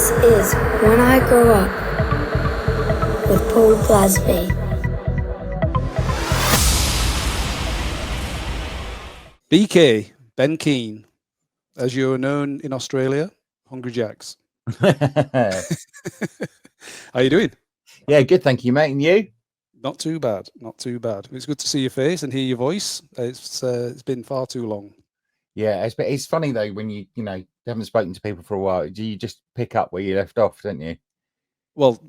This is When I Grow Up with Paul Glazby. BK, Ben Keane, as you're known in Australia, Hungry Jacks. How you doing? Yeah, good, thank you, mate. And you? Not too bad, not too bad. It's good to see your face and hear your voice. It's been far too long. Yeah, it's funny though when you haven't spoken to people for a while. Do you just pick up where you left off, don't you? Well,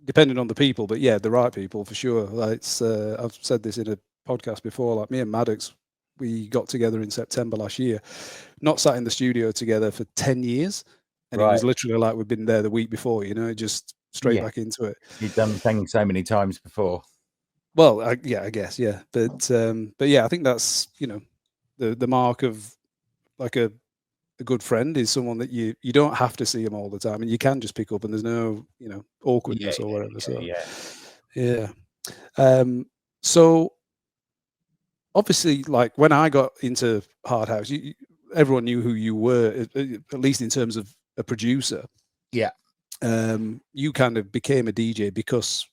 depending on the people, but yeah, the right people for sure. Like I've said this in a podcast before. Like me and Maddox, we got together in September last year. Not sat in the studio together for 10 years, and It was literally like we'd been there the week before. Just straight back into it. You've done the thing so many times before. Well, I guess, yeah, but yeah, I think that's the mark of like a good friend is someone that you don't have to see them all the time, and you can just pick up, and there's no awkwardness or whatever. So yeah. So obviously, like when I got into Hard House, everyone knew who you were, at least in terms of a producer. Yeah. You kind of became a DJ because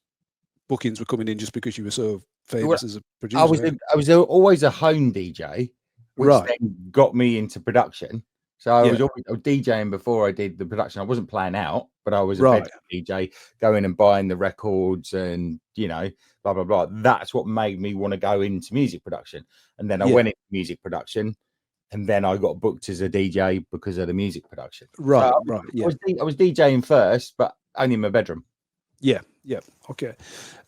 bookings were coming in just because you were so famous as a producer. I was always a home DJ, which then got me into production. So I was DJing before I did the production. I wasn't playing out, but I was a DJ, going and buying the records and blah blah blah. That's what made me want to go into music production. And then I went into music production, and then I got booked as a DJ because of the music production. Right. I was DJing first, but only in my bedroom. Yeah. Okay.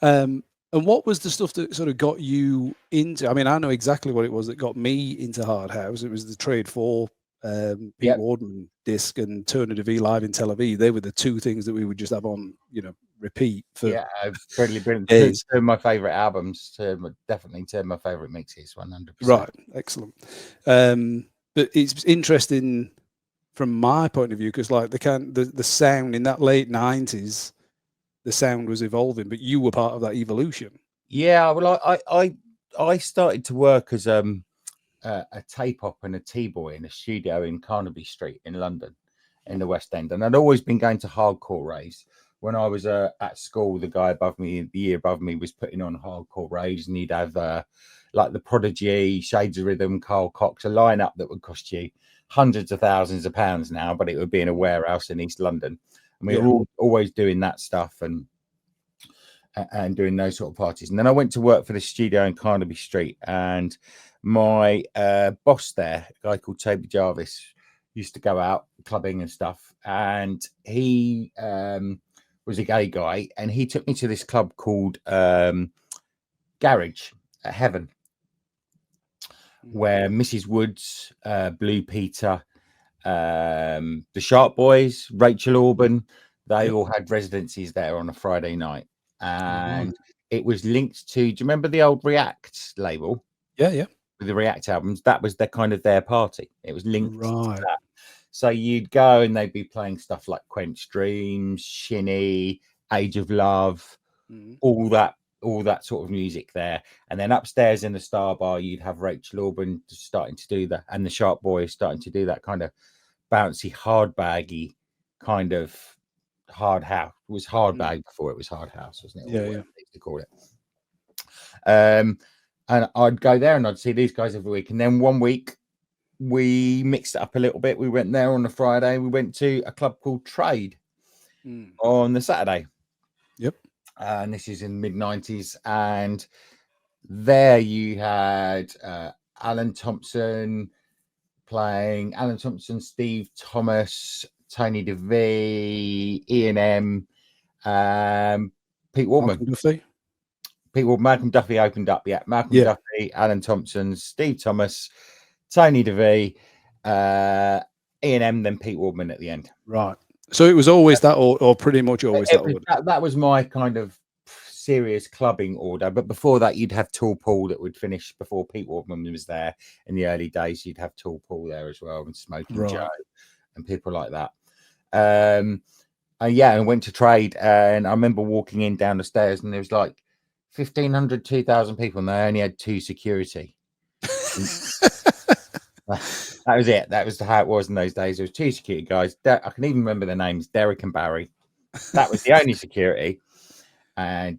And what was the stuff that sort of got you into? I mean, I know exactly what it was that got me into Hard House. It was the Trade 4, Pete Wardman disc and Turner DeVee live in Tel Aviv. They were the two things that we would just have on, repeat for brilliant. Two of my favorite albums, definitely two of my favorite mixes, 100%. Right, excellent. But it's interesting from my point of view because, like, the sound in that late 90s. The sound was evolving, but you were part of that evolution. Yeah, well, I started to work as a tape op and a T-boy in a studio in Carnaby Street in London, in the West End, and I'd always been going to hardcore raves. When I was at school, the guy above me, the year above me, was putting on hardcore raves, and he'd have like the Prodigy, Shades of Rhythm, Carl Cox, a lineup that would cost you hundreds of thousands of pounds now, but it would be in a warehouse in East London. And we were always doing that stuff and doing those sort of parties. And then I went to work for the studio in Carnaby Street, and my boss there, a guy called Toby Jarvis, used to go out clubbing and stuff. And he was a gay guy, and he took me to this club called Garage at Heaven, where Mrs. Woods, Blue Peter, the Sharp Boys, Rachel Auburn, they all had residencies there on a Friday night, and it was linked to, do you remember the old React label? Yeah. With the React albums, that was their party. It was linked to that. So you'd go and they'd be playing stuff like Quench Dreams, Shinny, Age of Love, all that sort of music there. And then upstairs in the Star Bar, you'd have Rachel Auburn starting to do that, and the Sharp Boys starting to do that kind of bouncy, hard baggy kind of hard house. It was hard bag before it was hard house, wasn't it? Yeah. They used to call it. And I'd go there and I'd see these guys every week. And then one week we mixed it up a little bit. We went there on a Friday. We went to a club called Trade on the Saturday. Yep. And this is in the mid-90s. And there you had Alan Thompson playing, Steve Thomas, Tony DeVee, Ian M, Pete Wardman. Malcolm Duffy opened up. Yeah, Malcolm Duffy, Alan Thompson, Steve Thomas, Tony DeVee, Ian M, then Pete Wardman at the end. Right. So it was always that, or pretty much always that order. That was my kind of serious clubbing order. But before that, you'd have Tall Paul that would finish before Pete Wardman was there. In the early days, you'd have Tall Paul there as well, and Smoking Joe and people like that. And went to Trade, and I remember walking in down the stairs, and there was like 1,500, 2,000 people, and they only had 2 security. That was it. That was how it was in those days. There was two security guys. I can even remember their names, Derek and Barry. That was the only security. And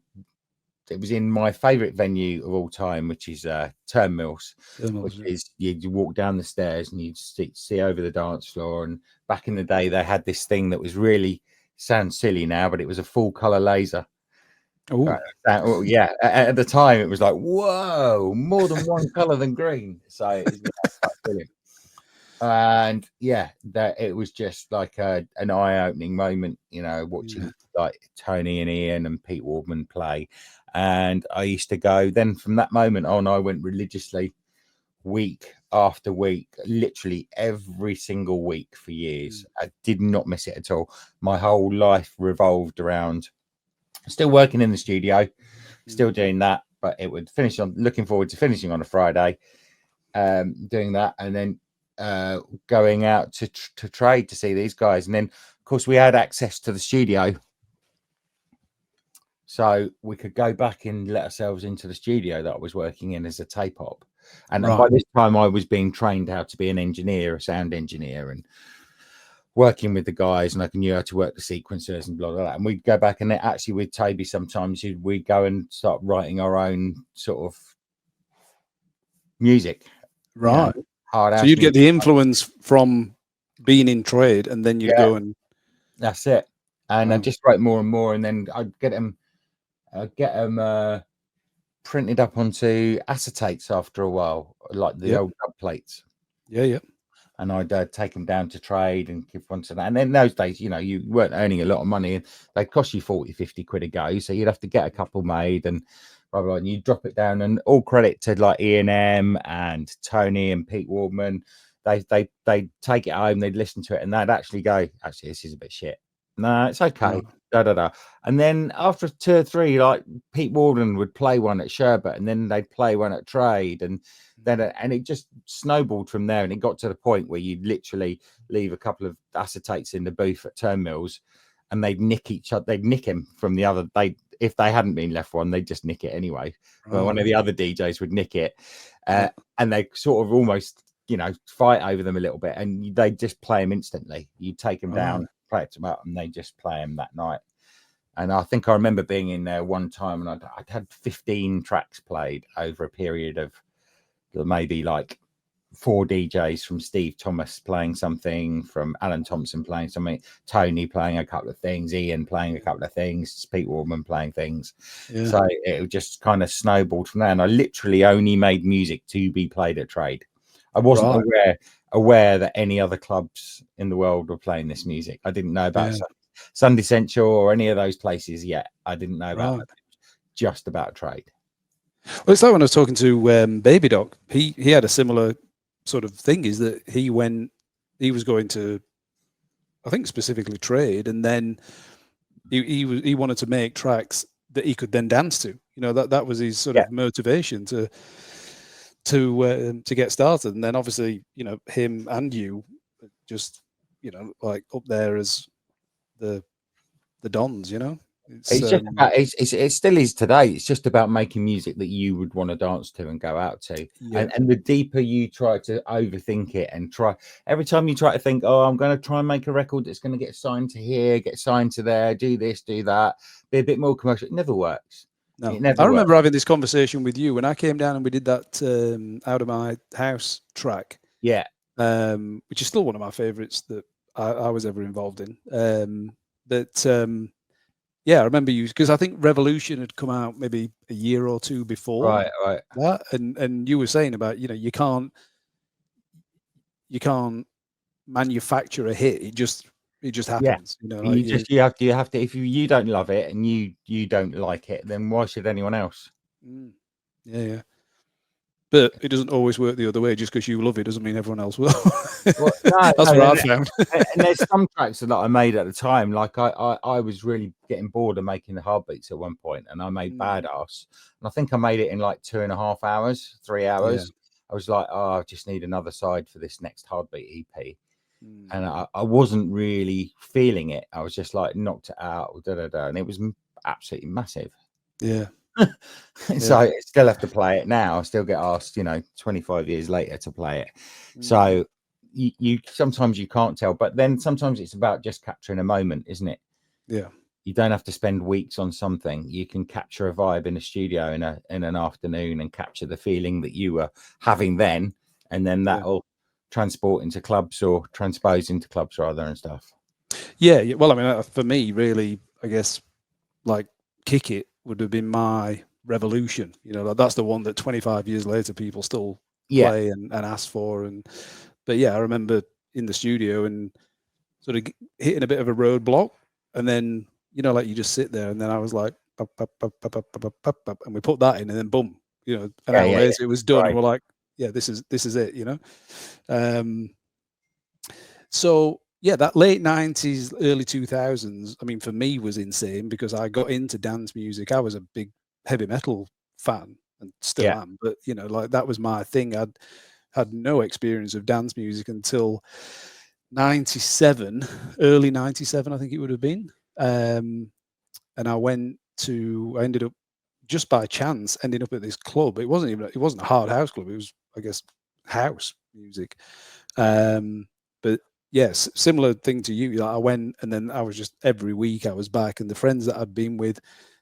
it was in my favourite venue of all time, which is Turnmills, which is you walk down the stairs and you see over the dance floor. And back in the day, they had this thing that was really, sounds silly now, but it was a full colour laser. Well, yeah, at the time it was like, whoa, more than one color than green. So it was quite brilliant. And yeah, that it was just like an eye-opening moment, you know, watching like Tony and Ian and Pete Wardman play. And I used to go. Then from that moment on, I went religiously, week after week, literally every single week for years. I did not miss it at all. My whole life revolved around. Still working in the studio, still doing that, but it would finish on looking forward to finishing on a Friday, doing that, and then going out to trade to see these guys. And then, of course, we had access to the studio, so we could go back and let ourselves into the studio that I was working in as a tape op. And by this time, I was being trained how to be an engineer, a sound engineer, and working with the guys, and I knew how to work the sequencers and blah, blah, blah. And we'd go back, and actually with Toby, sometimes we'd go and start writing our own sort of music. Right. You know, so you'd get the influence from being in trade, and then you'd go and... That's it. And I just write more and more, and then I'd get them printed up onto acetates after a while, like the old dub plates. Yeah. And I'd take them down to trade and give one to that. And in those days, you know, you weren't earning a lot of money, and they'd cost you 40, 50 quid a go. So you'd have to get a couple made and blah, blah, and you drop it down. And all credit to like Ian M and Tony and Pete Wardman. They'd take it home, they'd listen to it, and they'd actually go, actually, this is a bit shit. No, it's okay. And then after 2 or 3, like Pete Warden would play one at Sherbet, and then they'd play one at Trade, and then it just snowballed from there. And it got to the point where you'd literally leave a couple of acetates in the booth at Turnmills, and they'd nick each other. They'd nick him from the other. If they hadn't been left one, they'd just nick it anyway. But one of the other DJs would nick it, and they sort of almost, you know, fight over them a little bit, and they'd just play them instantly. You'd take them down, play them up, and they just play them that night. And I think I remember being in there one time, and I'd had 15 tracks played over a period of maybe like 4 DJs, from Steve Thomas playing something, from Alan Thompson playing something, Tony playing a couple of things, Ian playing a couple of things, Pete Wardman playing things. So it just kind of snowballed from there. And I literally only made music to be played at Trade. I wasn't aware that any other clubs in the world were playing this music. I didn't know about Sunday Central or any of those places yet. I didn't know about it. Just about Trade. Well, it's like when I was talking to Baby Doc. He had a similar sort of thing, is that he was going to, I think specifically Trade, and then he wanted to make tracks that he could then dance to. You know, that was his sort of motivation to get started. And then obviously, you know, him and you just, you know, like up there as the dons, you know. It's just about, it still is today. It's just about making music that you would want to dance to and go out to. And the deeper you try to overthink it, and every time you try to think, oh, I'm going to try and make a record that's going to get signed to here, get signed to there, do this, do that, be a bit more commercial, it never works. No, I remember having this conversation with you when I came down and we did that Out of My House track. Yeah. Which is still one of my favorites that I was ever involved in. Yeah, I remember you, because I think Revolution had come out maybe a year or 2 before. Right. That, and you were saying about, you know, you can't manufacture a hit. It just happens. You know, like you have to. If you don't love it and you don't like it, then why should anyone else? Yeah. But it doesn't always work the other way. Just because you love it doesn't mean everyone else will. Well, That's what I found. And there's some tracks that I made at the time. Like I was really getting bored of making the hard beats at one point, and I made Badass. And I think I made it in like 2.5 hours, 3 hours. I was like, oh, I just need another side for this next hardbeat EP. And I wasn't really feeling it. I was just like knocked it out, and it was absolutely massive. Yeah. So I still have to play it now. I still get asked, you know, 25 years later to play it. So you sometimes you can't tell, but then sometimes it's about just capturing a moment, isn't it? Yeah. You don't have to spend weeks on something. You can capture a vibe in a studio in an afternoon and capture the feeling that you were having then, and then that'll transport into clubs or transpose into clubs rather and stuff. Yeah. Well, I mean, for me, really, I guess like Kick It would have been my revolution. You know, that's the one that 25 years later people still play and ask for. But yeah, I remember in the studio and sort of hitting a bit of a roadblock, and then, you know, like you just sit there, and then I was like, pop, pop, pop, pop, pop, pop, pop, pop, and we put that in, and then boom, you know, an hour later it was done. Right. And we're like, yeah, this is it, you know. So yeah, that late 90s, early 2000s, I mean, for me was insane because I got into dance music. I was a big heavy metal fan and still am, but you know, like that was my thing. I'd had no experience of dance music until 97, early 97, I think it would have been. And I ended up just by chance ending up at this club. It wasn't a hard house club. It was, I guess, house music. But yes, similar thing to you. Like I went, and then I was just every week I was back, and the friends that I'd been with,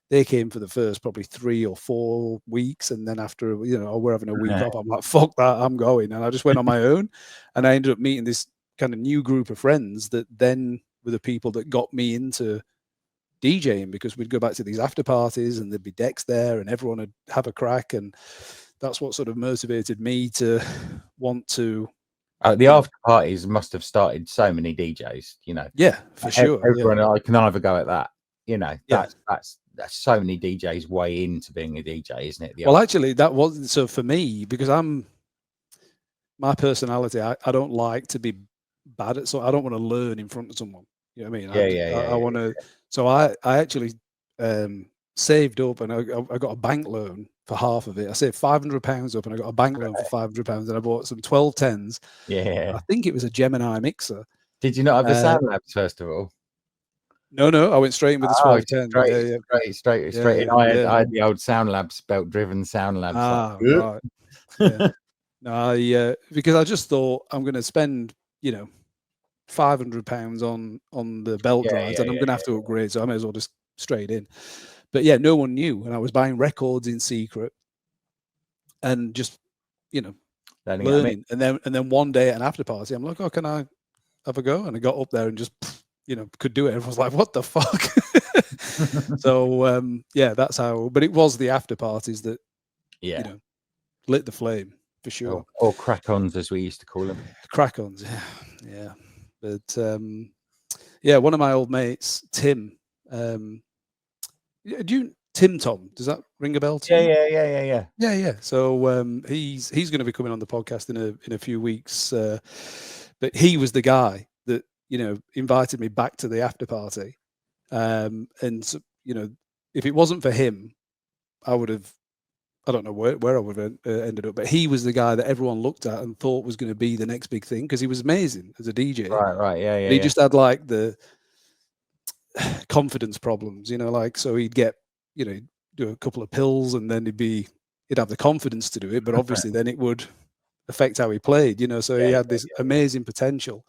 they came for the first probably 3 or 4 weeks, and then after, you know, we're having a week off, I'm like, fuck that, I'm going. And I just went on my own, and I ended up meeting this kind of new group of friends that then were the people that got me into DJing, because we'd go back to these after parties and there'd be decks there and everyone would have a crack, and that's what sort of motivated me to want to. The after parties must have started so many DJs, you know. Yeah, for sure. Everyone, I can either go at that, you know. That's so many DJs way into being a DJ, isn't it? Well, actually, that wasn't so for me, because my personality. I don't like to be bad at, so I don't want to learn in front of someone. You know what I mean? I want to. So I actually saved up, and I got a bank loan for half of it. I saved £500 up, and I got a bank loan for £500, and I bought some 1210s. Yeah, I think it was a Gemini mixer. Did you not have the Sound Labs first of all? No, I went straight in with the 1210. Straight. And I had the old Sound Labs belt driven Sound Labs. Right. Yeah. No, because I just thought I'm going to spend, you know, £500 on the belt drives, and I'm going to have to upgrade, so I may as well just straight in. But yeah, no one knew, and I was buying records in secret and just, you know, learning. And then one day at an after party, I'm like, oh, can I have a go? And I got up there and just, you know, could do it. Everyone was like, what the fuck? So yeah, that's how. But it was the after parties that, you know, lit the flame for sure. Or crack-ons, as we used to call them. Crack-ons, yeah. But yeah, one of my old mates, Tim. Tim Tom? Does that ring a bell to you? Yeah. So he's going to be coming on the podcast in a few weeks. But he was the guy that, you know, invited me back to the after party. And so, you know, if it wasn't for him, I don't know where I would have ended up, but he was the guy that everyone looked at and thought was going to be the next big thing, because he was amazing as a DJ. Right. Yeah. He just had like the confidence problems, you know, like, so he'd get, you know, do a couple of pills and then he'd have the confidence to do it, but obviously then it would affect how he played, you know, so he had this amazing potential.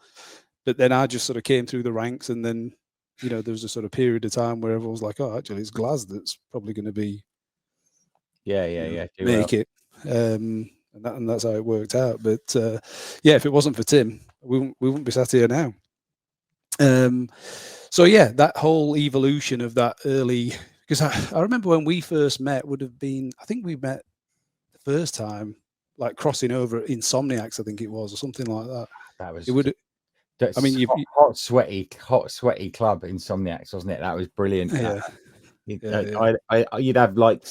But then I just sort of came through the ranks, and then, you know, there was a sort of period of time where everyone was like, oh, actually it's Glaz that's probably going to be make it, and that's how it worked out. But yeah, if it wasn't for Tim, we wouldn't be sat here now. So yeah, that whole evolution of that early, because I remember when we first met would have been, I think we met the first time like crossing over at Insomniacs, I think it was, or something like that. That was, it would. I mean, hot sweaty club Insomniacs, wasn't it? That was brilliant. You'd have like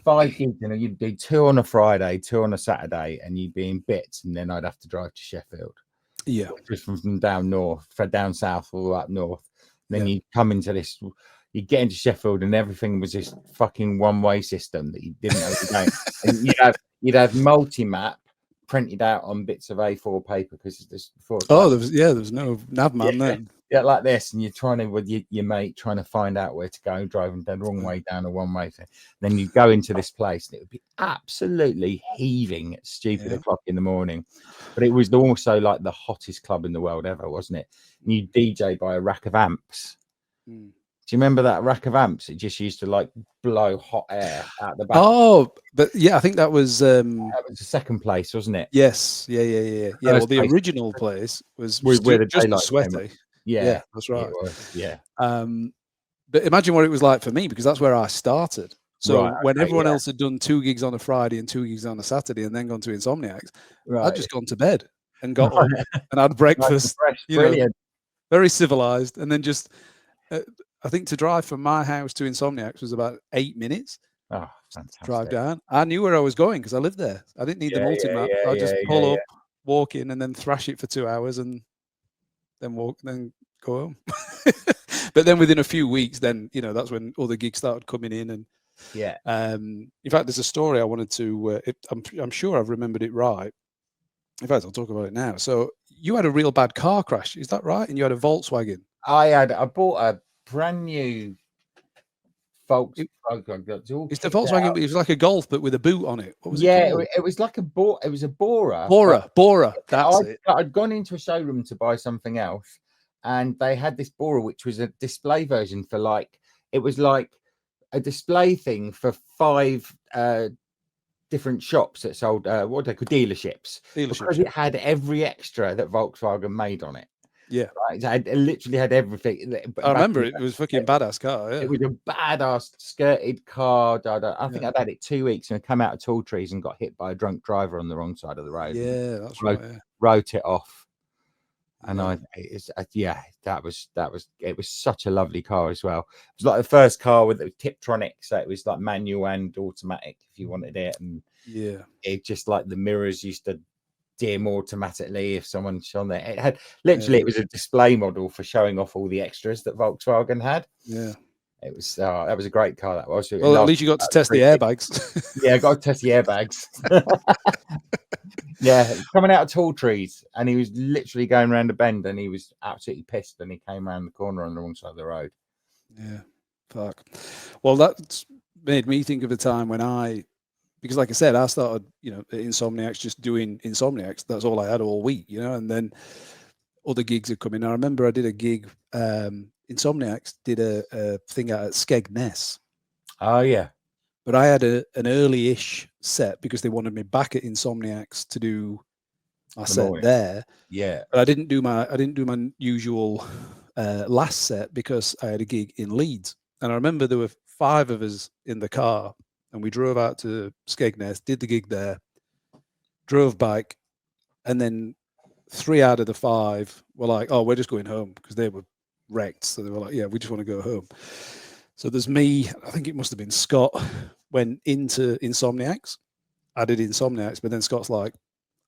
5 gigs, you know, you'd do 2 on a Friday, 2 on a Saturday, and you'd be in bits, and then I'd have to drive to Sheffield. Yeah, just from down south all up north. And then you'd come into this, you'd get into Sheffield, and everything was this fucking one-way system that you didn't know the game. And you'd have multi-map printed out on bits of A4 paper, because this before. There was no Navman then. Yeah, like this, and you're trying to with your mate trying to find out where to go, driving down the wrong way down a one way. Then you go into this place, and it would be absolutely heaving at stupid o'clock in the morning. But it was also like the hottest club in the world ever, wasn't it? And you DJ by a rack of amps. Do you remember that rack of amps? It just used to like blow hot air out the back. Oh, but yeah, I think that was That was the second place, wasn't it? yes, yeah. Well, the original place was where the just daylight sweaty. Yeah, that's right. It was, yeah. But imagine what it was like for me, because that's where I started. So Right, when everyone else had done 2 gigs on a Friday and 2 gigs on a Saturday and then gone to Insomniacs, I'd just gone to bed and got up and had breakfast. Brilliant. Very civilized. And then just, I think to drive from my house to Insomniacs was about 8 minutes. Oh, fantastic. Drive down. I knew where I was going because I lived there. I didn't need the multi-map. I'd just pull up, walk in, and then thrash it for 2 hours and then go home. But then within a few weeks, then, that's when other gigs started coming in. And in fact, there's a story I wanted to, I'm sure I've remembered it right. In fact, I'll talk about it now. So you had a real bad car crash. Is that right? And you had a Volkswagen. I bought a brand new Volkswagen. It's the Volkswagen. It was like a Golf, but with a boot on it. What was it called? It was like a Bora. It was a Bora. Bora. That's it. I'd gone into a showroom to buy something else, and they had this Bora, which was a display version for it was like a display thing for 5 different shops that sold what they called dealerships, because it had every extra that Volkswagen made on it. Yeah, right? It literally had everything. I remember it was fucking badass car. Yeah. It was a badass skirted car. I think I'd had it 2 weeks and I come out of tall trees and got hit by a drunk driver on the wrong side of the road. Yeah, that's right. Wrote it off. And it was such a lovely car as well. It was like the first car with the Tiptronic, so it was like manual and automatic if you wanted it. And it just like the mirrors used to dim automatically if someone shone there. It had literally it was a display model for showing off all the extras that Volkswagen had. Yeah. It was that was a great car. That was. Well, at least you got to test the airbags. Yeah, I got to test the airbags. Yeah, coming out of tall trees, and he was literally going around a bend, and he was absolutely pissed, and he came around the corner on the wrong side of the road. Yeah, fuck. Well, that's made me think of a time when because like I said, I started, at Insomniacs, just doing Insomniacs. That's all I had all week, and then other gigs had come in. I remember I did a gig. Insomniacs did a thing out at Skegness. Oh yeah. But I had an early-ish set because they wanted me back at Insomniacs to do my set there. Yeah. But I didn't do my usual last set because I had a gig in Leeds. And I remember there were 5 of us in the car, and we drove out to Skegness, did the gig there, drove back, and then 3 out of the 5 were like, "Oh, we're just going home," because they were wrecked. So they were like, "Yeah, we just want to go home." So there's me, I think it must have been Scott, went into Insomniacs. I did Insomniacs, but then Scott's like,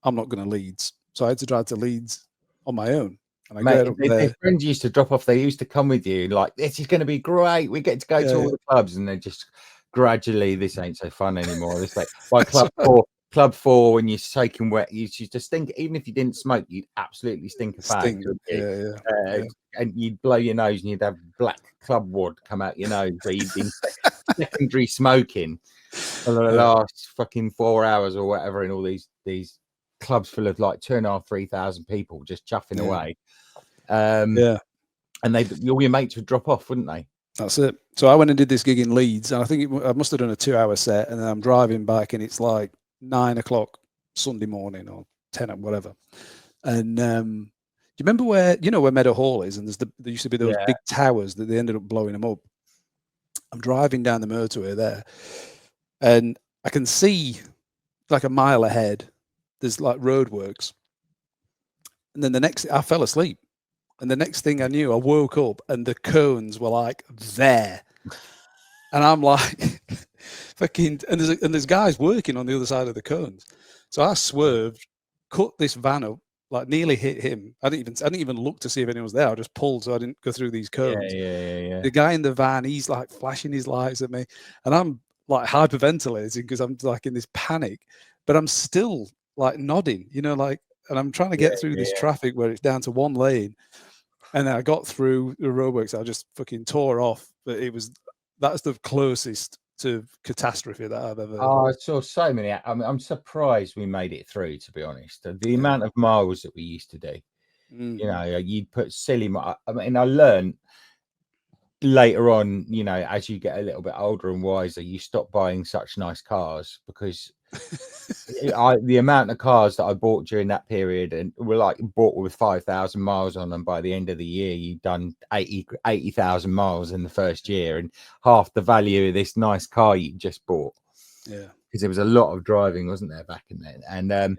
"I'm not going to Leeds." So I had to drive to Leeds on my own. And I get up there. Their friends used to drop off. They used to come with you, like, "This is going to be great. We get to go to all the clubs." And then just gradually, "This ain't so fun anymore." This like by Club 4, when you're soaking wet, you used to stink. Even if you didn't smoke, you'd absolutely stink a fag. And you'd blow your nose, and you'd have black club wood come out your nose. So you'd been secondary smoking for the last fucking 4 hours or whatever in all these clubs full of like 2,500, 3,000 people just chuffing away. And all your mates would drop off, wouldn't they? That's it. So I went and did this gig in Leeds, and I think I must have done a 2-hour set, and then I'm driving back, and it's like 9 o'clock Sunday morning or 10 or whatever. And do you remember where Meadow Hall is? And there used to be those big towers that they ended up blowing them up. I'm driving down the motorway there, and I can see like a mile ahead, there's like roadworks. And then I fell asleep. And the next thing I knew, I woke up and the cones were like there. And I'm like, fucking, and there's guys working on the other side of the cones. So I swerved, cut this van up, like nearly hit him. I didn't even look to see if anyone was there. I just pulled so I didn't go through these cones. Yeah. The guy in the van, he's like flashing his lights at me, and I'm like hyperventilating because I'm like in this panic, but I'm still like nodding, and I'm trying to get through this traffic where it's down to one lane. And then I got through the roadworks. I just fucking tore off. But that's the closest to catastrophe that I've ever. Oh, I saw so many. I'm surprised we made it through, to be honest. The amount of miles that we used to do. You know, you'd put silly. I mean, I learned later on, you know, as you get a little bit older and wiser, you stop buying such nice cars because the amount of cars that I bought during that period and were like bought with 5,000 miles on them, by the end of the year you've done 80,000 miles in the first year, and half the value of this nice car you just bought. Yeah, because there was a lot of driving, wasn't there, back in then? And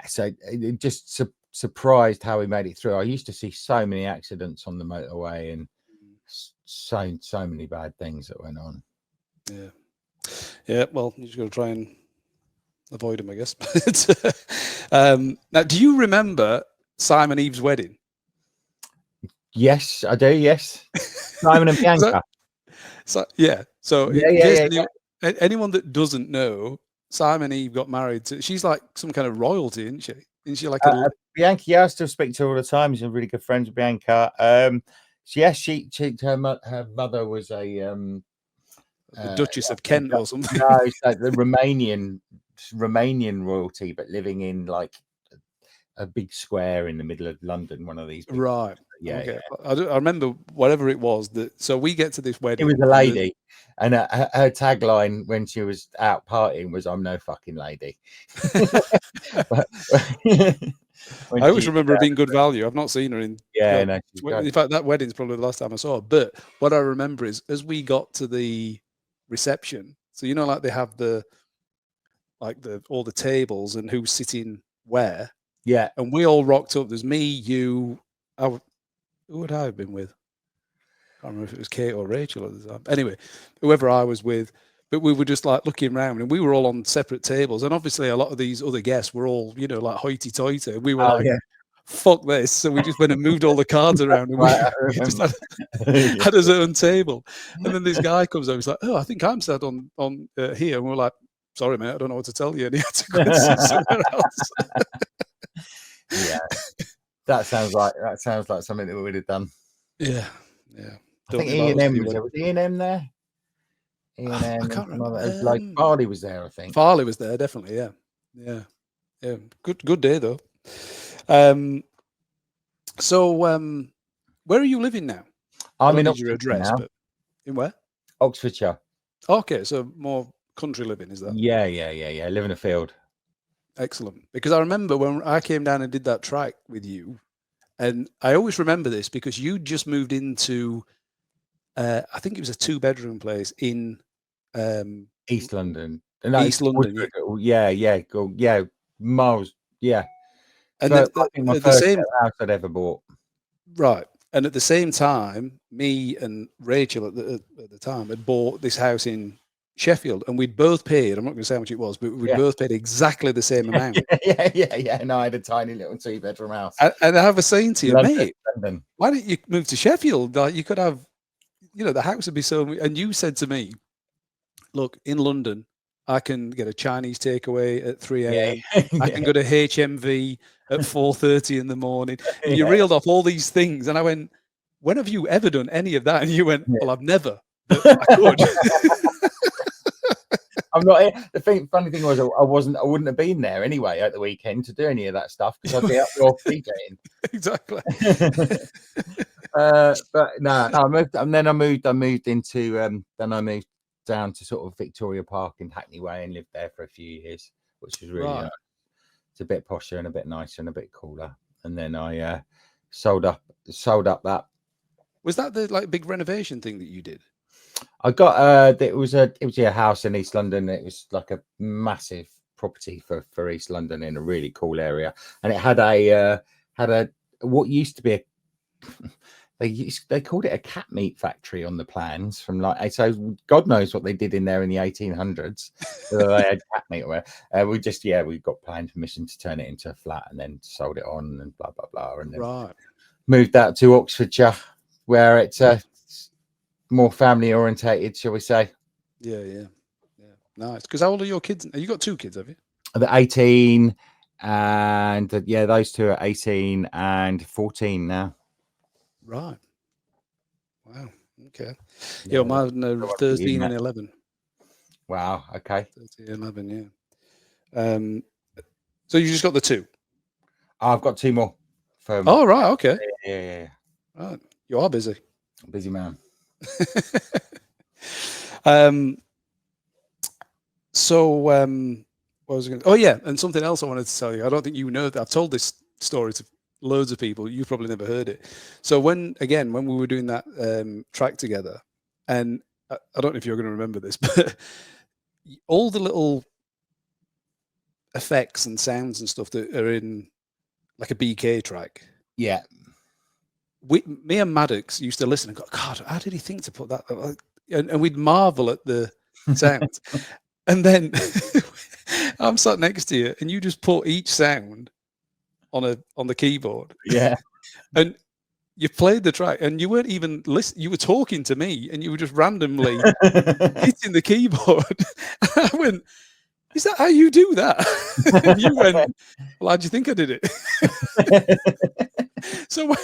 so it just surprised how we made it through. I used to see so many accidents on the motorway and so many bad things that went on. Yeah, well, you just got to try and avoid them, I guess. Now, do you remember Simon Eve's wedding? Yes, I do. Yes, Simon and Bianca. So anyone that doesn't know, Simon Eve got married to. She's like some kind of royalty, isn't she? Isn't she like Bianca? Yeah, I still speak to her all the time. She's really good friends with Bianca. Her mother was a the Duchess of Kent or something. No, it's like the Romanian royalty, but living in like a big square in the middle of London, one of these. Right. Yeah. Okay. Yeah. I remember whatever it was that. So we get to this wedding. It was a lady, and her tagline when she was out partying was "I'm no fucking lady." I always remember her being good value. I've not seen her in. Yeah, in fact, that wedding's probably the last time I saw her. But what I remember is, as we got to the reception, so you know, like they have all the tables and who's sitting where. Yeah, and we all rocked up. There's me, you. Who would I have been with? I can't remember if it was Kate or Rachel at the time. Anyway, whoever I was with. But we were just like looking around, and we were all on separate tables. And obviously, a lot of these other guests were all, you know, like hoity-toity. We were fuck this. So we just went and moved all the cards around, and we just had his own table. And then this guy comes over. He's like, "Oh, I think I'm sat on here." And we're like, "Sorry, mate, I don't know what to tell you." And he had to go and sit somewhere else. Yeah, that sounds like something that we would have done. Yeah. I think E&M was there. Was E&M there? I can't remember. Like Farley was there, I think. Farley was there, definitely. Yeah. Good day though. So where are you living now? I'm in Oxfordshire now. But in where? Oxfordshire. Okay, so more country living, is that? Yeah. Live in a field. Excellent. Because I remember when I came down and did that track with you, and I always remember this because you just moved into, I think it was a 2-bedroom place in East London. No, East London. Yeah. Miles. Yeah. And I think my first house I'd ever bought. Right. And at the same time, me and Rachel at the time had bought this house in Sheffield, and we'd both paid, I'm not going to say how much it was, but we both paid exactly the same amount. Yeah. And I had a tiny little 2-bedroom house. And I have a saying to you, mate, London. why don't you move to Sheffield? Like, you could have, you know, the house would be so. And you said to me, look, in London, I can get a Chinese takeaway at 3 a.m. I can go to HMV at 4:30 in the morning. And you reeled off all these things, and I went, when have you ever done any of that? And you went, well, I've never. But I could. I'm not. Funny thing was, I wouldn't have been there anyway at the weekend to do any of that stuff because I'd be up your DJing. Exactly. But no, I moved, and then I moved into. Then I moved down to sort of Victoria Park in Hackney Way and lived there for a few years, which was really nice. It's a bit posher and a bit nicer and a bit cooler. And then I sold up that. Was that the like big renovation thing that you did? I got it was a house in East London. It was like a massive property for East London in a really cool area, and it had a what used to be a they called it a cat meat factory on the plans from like, so God knows what they did in there in the 1800s. Whether they had cat meat or whatever. We got planning permission to turn it into a flat and then sold it on and blah blah blah, and then moved out to Oxfordshire where it's more family orientated, shall we say? Yeah. Nice. Because how old are your kids? You got 2 kids, have you? They're 18 And yeah, those two are 18 and 14 now. Right. Wow. Okay. Yeah, Yeah, mine are 13 and 11. Wow. Okay. 13 and 11, yeah. So you just got the two? I've got two more. Oh, right. Okay. Yeah. Right. You are busy. Busy man. So what was I going to... Oh yeah, and something else I wanted to tell you. I don't think you know that. I've told this story to loads of people. You've probably never heard it. So when we were doing that track together, and I don't know if you're going to remember this, but all the little effects and sounds and stuff that are in like a BK track. Yeah. Me and Maddox used to listen and go, God, how did he think to put that? And we'd marvel at the sounds. And then I'm sat next to you, and you just put each sound on the keyboard. Yeah. And you played the track, and you weren't even listening. You were talking to me, and you were just randomly hitting the keyboard. I went, "Is that how you do that?" And you went, "Well, how do you think I did it?" So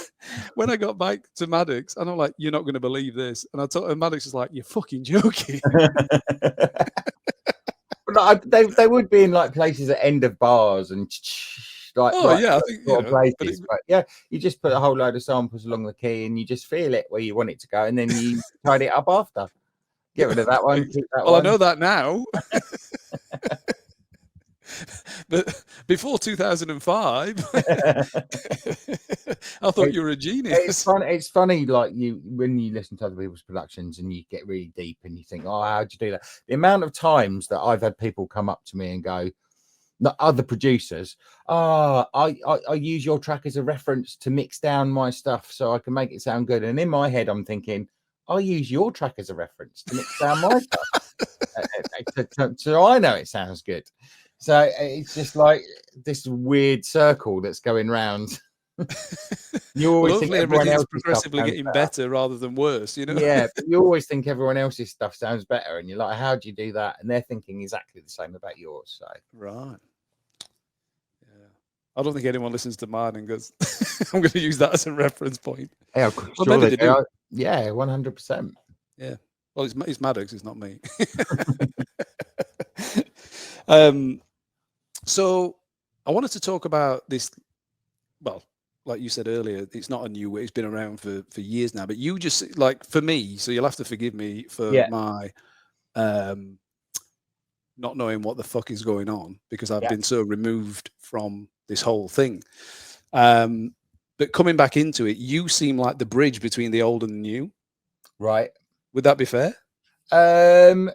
when I got back to Maddox, and I'm like, "You're not going to believe this," and and Maddox was like, "You're fucking joking." But they would be in like places at end of bars and like yeah, I think places. But yeah, you just put a whole load of samples along the key, and you just feel it where you want it to go, and then you tidy it up after. Get rid of that one. Keep that one. I know that now. But before 2005, I thought you were a genius. It's funny, like when you listen to other people's productions and you get really deep and you think, oh, how'd you do that? The amount of times that I've had people come up to me and go, the other producers, I use your track as a reference to mix down my stuff so I can make it sound good. And in my head, I'm thinking, I use your track as a reference to mix down my stuff. So I know it sounds good. So it's just like this weird circle that's going round. You always think everyone else progressively getting better rather than worse, you know? Yeah, but you always think everyone else's stuff sounds better, and you're like, how do you do that? And they're thinking exactly the same about yours. So right. Yeah. I don't think anyone listens to mine and goes, I'm going to use that as a reference point. Yeah, well, maybe they do. Yeah, 100%. Yeah. Well, it's Maddox, it's not me. So I wanted to talk about this. Well, like you said earlier, it's not a new way. It's been around for years now. But you just, like, for me, so you'll have to forgive me for my not knowing what the fuck is going on, because I've been so removed from this whole thing. But coming back into it, you seem like the bridge between the old and the new. Right. Would that be fair? Well,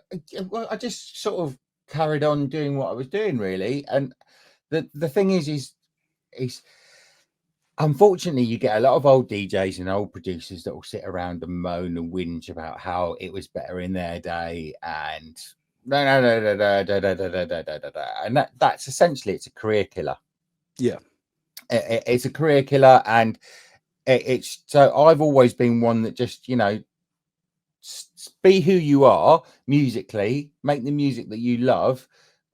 I just sort of carried on doing what I was doing, really. And the thing is unfortunately, you get a lot of old DJs and old producers that will sit around and moan and whinge about how it was better in their day, and and that's essentially, it's a career killer. Yeah, it's a career killer, and it's so I've always been one that just, you know, be who you are musically, make the music that you love,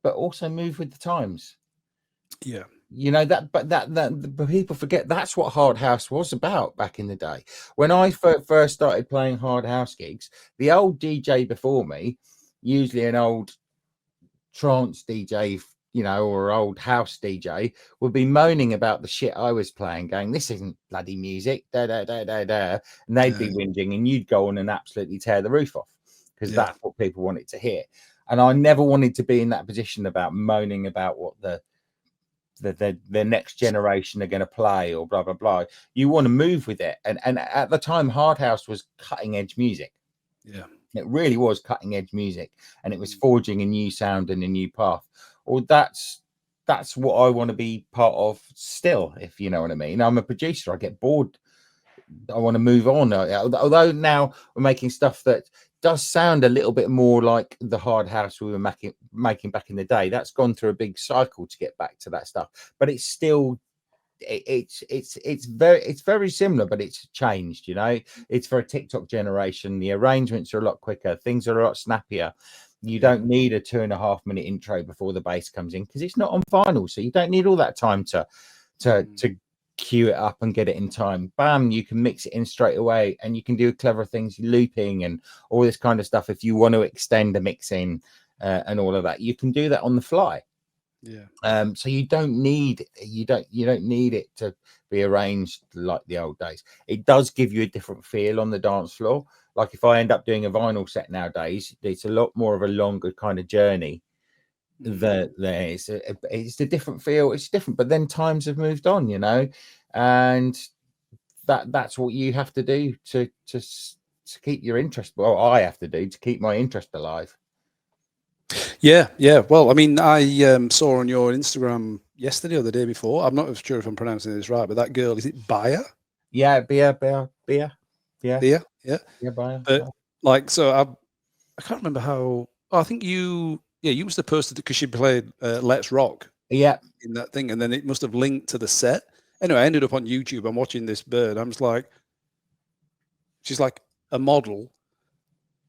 but also move with the times. Yeah. You know that, but people forget that's what hard house was about back in the day. When I first started playing hard house gigs, the old DJ before me, usually an old trance DJ, you know, or old house DJ, would be moaning about the shit I was playing, going, "This isn't bloody music," and they'd be whinging, and you'd go on and absolutely tear the roof off, because that's what people wanted to hear. And I never wanted to be in that position about moaning about what the next generation are going to play or blah blah blah. You want to move with it, and at the time, hard house was cutting edge music. Yeah, it really was cutting edge music, and it was forging a new sound and a new path. Or that's what I want to be part of still, if you know what I mean. I'm a producer, I get bored, I want to move on. Although now we're making stuff that does sound a little bit more like the hard house we were making back in the day. That's gone through a big cycle to get back to that stuff, but it's still it's very similar, but it's changed. You know, it's for a TikTok generation. The arrangements are a lot quicker, things are a lot snappier, You don't need a 2.5-minute intro before the bass comes in because it's not on vinyl, so you don't need all that time to cue it up and get it in time. Bam, you can mix it in straight away, and you can do clever things, looping and all this kind of stuff. If you want to extend the mixing and all of that, you can do that on the fly. So you don't need it to be arranged like the old days. It does give you a different feel on the dance floor. Like if I end up doing a vinyl set nowadays, it's a lot more of a longer kind of journey. It's a different feel. It's different, but then times have moved on, you know, and that's what you have to do to keep your interest. Well, I have to do to keep my interest alive. Yeah. Well, I mean, I saw on your Instagram yesterday or the day before. I'm not sure if I'm pronouncing this right, but that girl, is it Bia? Yeah, Bia. Yeah. Bia. But like, so I can't remember how. Oh, I think you must have posted it because she played Let's Rock. Yeah. In that thing, and then it must have linked to the set. Anyway, I ended up on YouTube. I'm watching this bird. I'm just like, she's like a model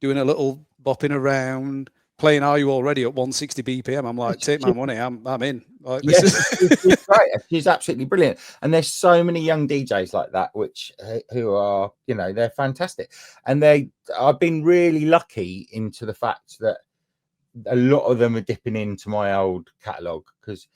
doing a little bopping around, playing Are You Already at 160 BPM. I'm like, take my money. I'm in. Like, she's great. She's absolutely brilliant. And there's so many young DJs like that, who are, you know, they're fantastic. And I've been really lucky into the fact that a lot of them are dipping into my old catalogue because,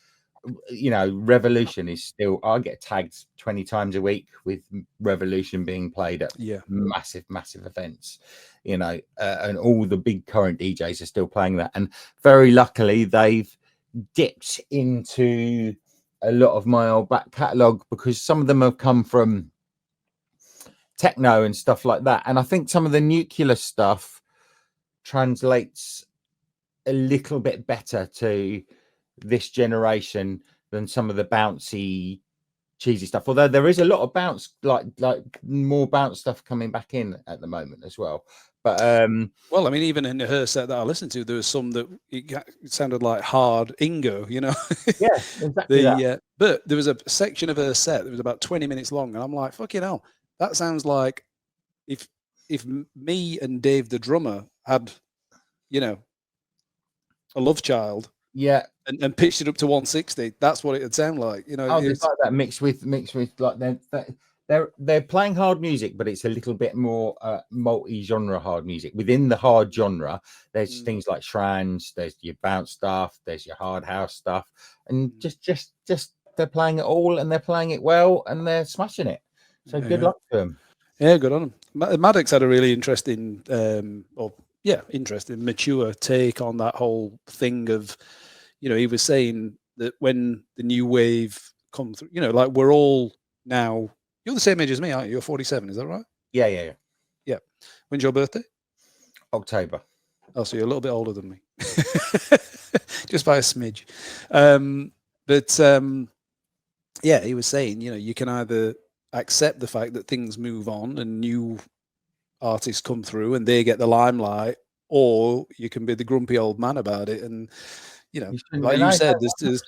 you know, Revolution is still, I get tagged 20 times a week with Revolution being played at massive events, you know, and all the big current DJs are still playing that. And very luckily, they've dipped into a lot of my old back catalogue because some of them have come from techno and stuff like that. And I think some of the nuclear stuff translates a little bit better to this generation than some of the bouncy, cheesy stuff. Although there is a lot of bounce, like more bounce stuff coming back in at the moment as well. But well, I mean, even in her set that I listened to, there was some that it sounded like hard Ingo, you know. Yeah, exactly. But there was a section of her set that was about 20 minutes long, and I'm like, fucking hell, that sounds like if me and Dave the drummer had, you know, a love child, and pitched it up to 160. That's what it would sound like, you know. It's like that mixed with like they're playing hard music, but it's a little bit more multi-genre hard music. Within the hard genre, there's things like shrans, there's your bounce stuff, there's your hard house stuff, and just they're playing it all, and they're playing it well, and they're smashing it. So good luck to them. Yeah, good on them. Maddox had a really interesting, mature take on that whole thing of, you know, he was saying that when the new wave come through, you know, like we're all now, you're the same age as me, aren't you? You're 47, is that right? Yeah. When's your birthday? October. Oh, so you're a little bit older than me. Just by a smidge. Yeah, he was saying, you know, you can either accept the fact that things move on and new artists come through and they get the limelight, or you can be the grumpy old man about it. And, you know, like you said, there's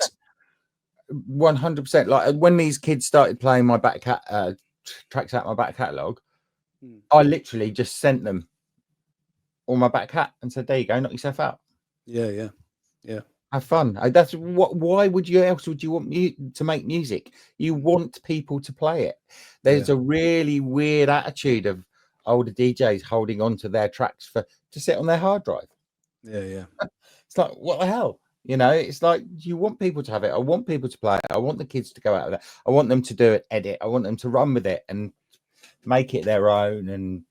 100%. Like when these kids started playing my back tracks out my back catalogue, I literally just sent them all my back cat and said, there you go, knock yourself out. Yeah. Have fun. That's what. Why would you want me to make music? You want people to play it. There's a really weird attitude of older DJs holding on to their tracks to sit on their hard drive. Yeah. It's like, what the hell? You know, it's like, you want people to have it. I want people to play it. I want the kids to go out with it. I want them to do it, edit. I want them to run with it and make it their own and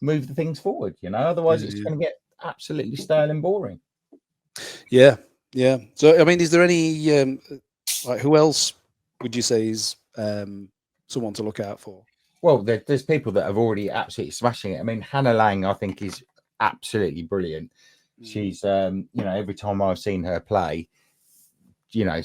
move the things forward. You know, otherwise it's going to get absolutely stale and boring. Yeah. So, I mean, is there any like who else would you say is someone to look out for? Well, there's people that have already absolutely smashing it. I mean, Hannah Lang, I think, is absolutely brilliant. She's, you know, every time I've seen her play, you know,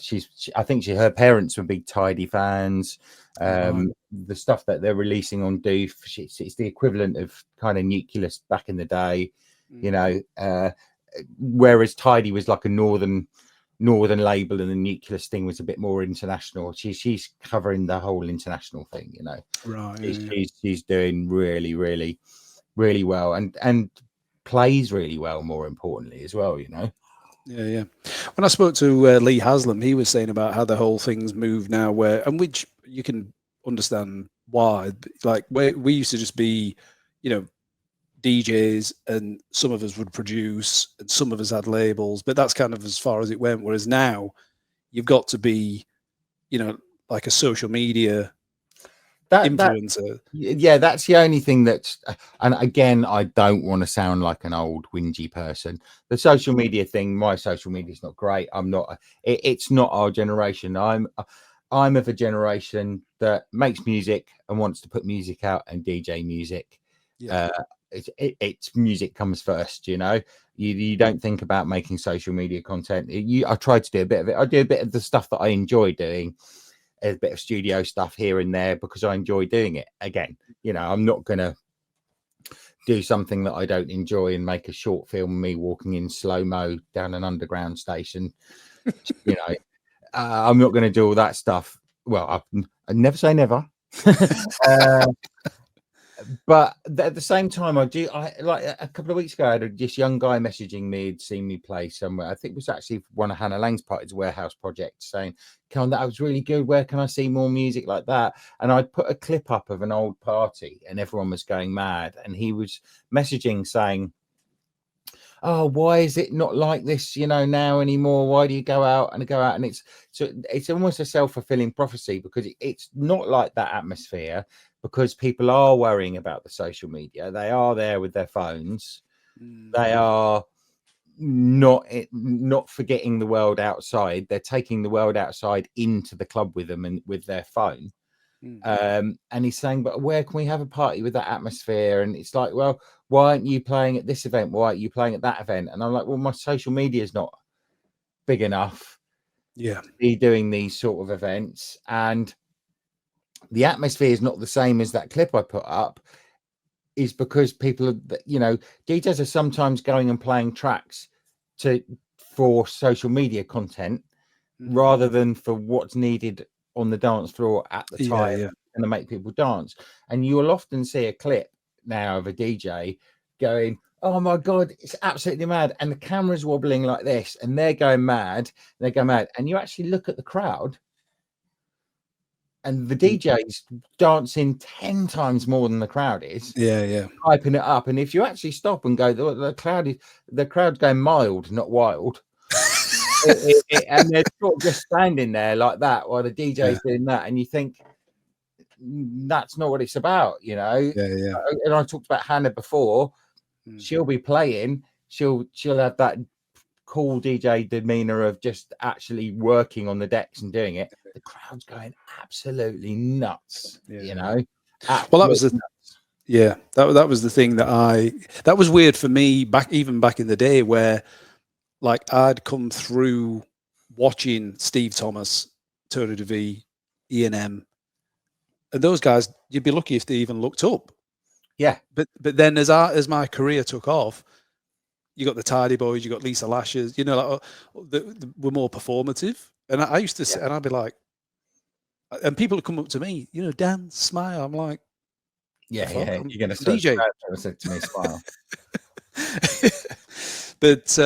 I think her parents were big Tidy fans. The stuff that they're releasing on Doof, it's the equivalent of kind of Nucleus back in the day, you know. Whereas Tidy was like a northern label, and the Nucleus thing was a bit more international. She's covering the whole international thing, you know. Right. She's doing really, really, really well, and plays really well, more importantly as well, you know. Yeah. When I spoke to Lee Haslam, he was saying about how the whole thing's moved now, and which you can understand why. Like we used to just be, DJs, and some of us would produce, and some of us had labels, but that's kind of as far as it went. Whereas now, you've got to be, like a social media influencer. Yeah, that's the only thing that's, and again, I don't want to sound like an old whingy person. The social media thing, my social media is not great. I'm not, it's not our generation. I'm of a generation that makes music and wants to put music out and DJ music. Yeah. It's music comes first, you know. You don't think about making social media content. I try to do a bit of it. I do a bit of the stuff that I enjoy doing, a bit of studio stuff here and there because I enjoy doing it. Again, I'm not gonna do something that I don't enjoy and make a short film of me walking in slow-mo down an underground station. I'm not going to do all that stuff. Well, I never say never. But at the same time, I like a couple of weeks ago, I had this young guy messaging me. He'd seen me play somewhere. I think it was actually one of Hannah Lang's parties, Warehouse Project, saying, "Come, that was really good. Where can I see more music like that?" And I put a clip up of an old party, and everyone was going mad. And he was messaging saying, "Oh, why is it not like this, now anymore? Why do you go out?" And it's almost a self-fulfilling prophecy, because it's not like that atmosphere, because people are worrying about the social media. They are there with their phones. They are not forgetting the world outside. They're taking the world outside into the club with them and with their phone. And he's saying, "But where can we have a party with that atmosphere?" And it's like, "Well, why aren't you playing at this event? Why aren't you playing at that event?" And I'm like, "Well, my social media is not big enough to be doing these sort of events, and the atmosphere is not the same as that clip I put up." Is because people are, DJs are sometimes going and playing tracks for social media content rather than for what's needed on the dance floor at the time and to make people dance. And you will often see a clip now of a DJ going, "Oh my God, it's absolutely mad." And the camera's wobbling like this and they're going mad. And you actually look at the crowd and the DJ's dancing 10 times more than the crowd is. Hyping it up. And if you actually stop and go, the crowd's going mild, not wild. And they're sort of just standing there like that while the DJ's doing that. And you think, that's not what it's about, And I talked about Hannah before. She'll be playing. She'll have that cool DJ demeanor of just actually working on the decks and doing it. The crowd's going absolutely nuts, Well, that was that was the thing that was weird for me back in the day, where like I'd come through watching Steve Thomas, Tony DeVee, E&M, and those guys, you'd be lucky if they even looked up. But then as my career took off, you got the Tidy Boys, you got Lisa Lashes, were more performative. And I used to sit and I'd be like, and people would come up to me, dance, smile. I'm like, you're going to DJ. To me, smile. But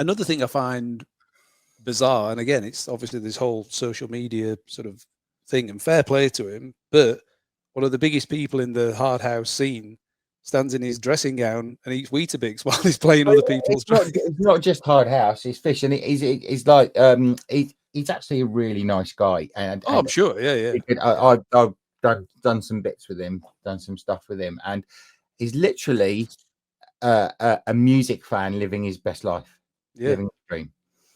another thing I find bizarre, and again, it's obviously this whole social media sort of thing, and fair play to him, but one of the biggest people in the hard house scene stands in his dressing gown and eats Weetabix while he's playing other people's tracks. It's not just hard house, he's fish, and he's like he's actually a really nice guy. And I'm sure, I've done some bits with him, done some stuff with him, and he's literally a music fan living his best life, living the dream.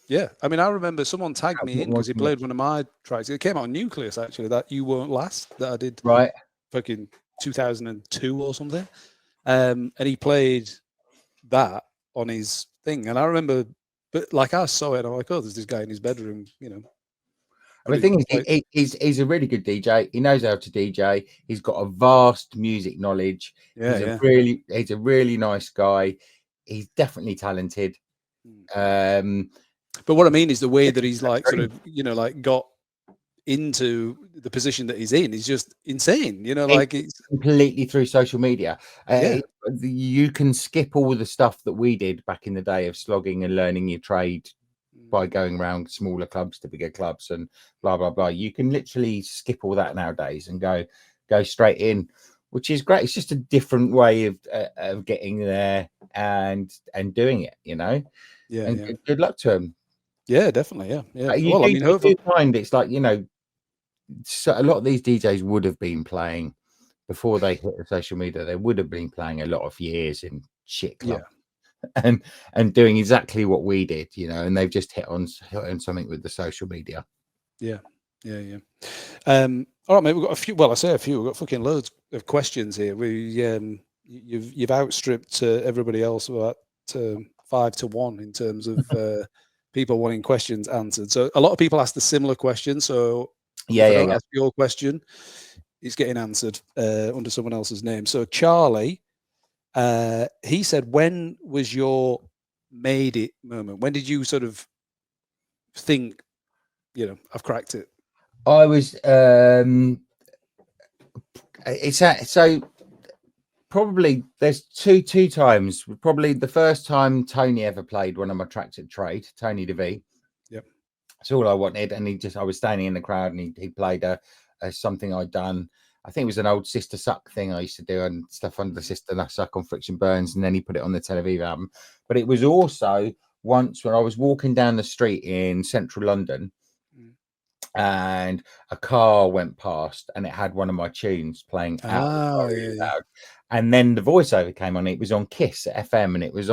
Yeah, I mean, I remember someone tagged me in because he played one of my tracks. It came out on Nucleus, actually, that You Won't Last, that I did fucking 2002 or something. And he played that on his thing. And I remember, but like I saw it, and I'm like, oh, there's this guy in his bedroom, I mean, the thing is, he's a really good DJ. He knows how to DJ. He's got a vast music knowledge. He's a really nice guy. He's definitely talented. But what I mean is the way that he's like sort of, like got into the position that he's in is just insane. You know, like it's completely through social media. Yeah. You can skip all the stuff that we did back in the day of slogging and learning your trade by going around smaller clubs to bigger clubs and blah blah blah. You can literally skip all that nowadays and go straight in, which is great. It's just a different way of getting there and doing it, you know. Yeah, And yeah. good luck to him. Yeah, definitely. Yeah, yeah. You Well, I mean, you do find it's like, you know, so a lot of these DJs would have been playing before they hit the social media. They would have been playing a lot of years in shit clubs. And doing exactly what we did, you know, and they've just hit on something with the social media. Yeah. All right, mate. We've got a few. Well, I say a few. We've got fucking loads of questions here. You've outstripped everybody else about 5-1 in terms of people wanting questions answered. So a lot of people ask the similar question. So if I don't ask your question, it's getting answered under someone else's name. So Charlie. He said, when was your made it moment? When did you sort of think, you know, I've cracked it? I was so probably there's two times. Probably the first time Tony ever played one of my tracks at Trade, Tony DeVee. Yep. That's all I wanted. And I was standing in the crowd and he played a something I'd done. I think it was an old Sister Suck thing I used to do and stuff under Sister Suck on Friction Burns, and then he put it on the Tel Aviv album. But it was also once when I was walking down the street in central London and a car went past and it had one of my tunes playing out really loud. And then the voiceover came on. It was on Kiss FM, and it was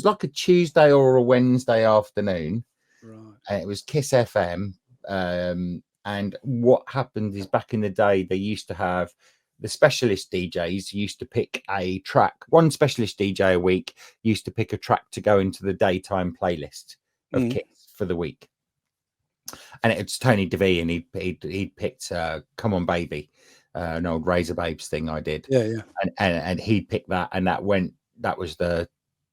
like a Tuesday or a Wednesday afternoon. Right. And it was Kiss FM. And what happened is back in the day, they used to have the specialist DJs used to pick a track. One specialist DJ a week used to pick a track to go into the daytime playlist of Kiss for the week. And it's Tony DeVee, and he picked "Come On Baby," an old Razor Babes thing I did. Yeah. And he picked that, and that was the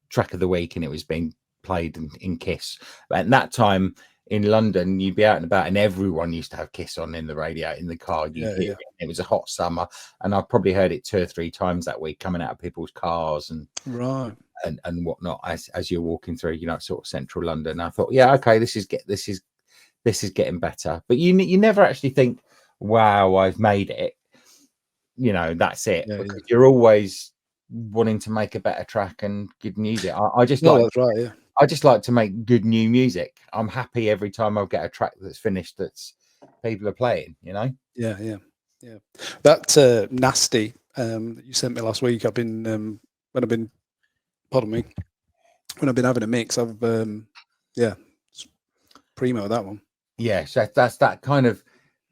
track of the week, and it was being played in Kiss. At that time in London, you'd be out and about, and everyone used to have Kiss on in the radio, in the car. It was a hot summer, and I probably heard it 2 or 3 times that week coming out of people's cars and whatnot as you're walking through, you know, sort of central London. I thought, yeah, okay, this is getting better. But you never actually think, wow, I've made it. You know, that's it. Because you're always wanting to make a better track and good music. I just like to make good new music. I'm happy every time I get a track that's finished that's people are playing, you know? Yeah. That Nasty that you sent me last week, I've been when I've been having a mix, I've primo that one. Yeah, so that's that kind of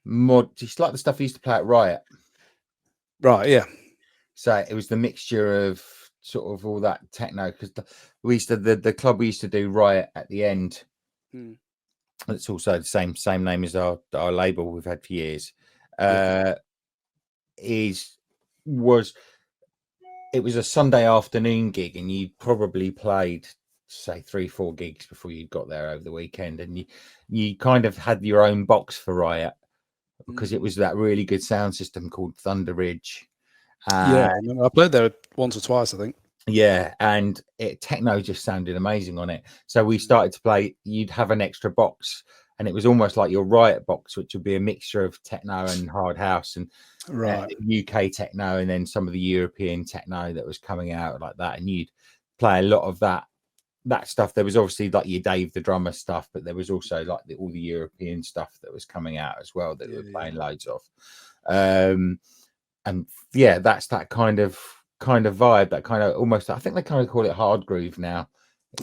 mod, just like the stuff I used to play at Riot. Right, yeah. So it was the mixture of sort of all that techno, because the club we used to do Riot at the end. It's also the same name as our label we've had for years. It was a Sunday afternoon gig, and you probably played say 3-4 gigs before you got there over the weekend, and you kind of had your own box for Riot because it was that really good sound system called Thunder Ridge. I played there once or twice, I think. Yeah, and techno just sounded amazing on it. So we started to play. You'd have an extra box, and it was almost like your Riot box, which would be a mixture of techno and hard house and UK techno, and then some of the European techno that was coming out like that. And you'd play a lot of that stuff. There was obviously like your Dave the Drummer stuff, but there was also like all the European stuff that was coming out as well that we were playing loads of. And yeah, that's that kind of vibe, that kind of almost, I think they kind of call it hard groove now.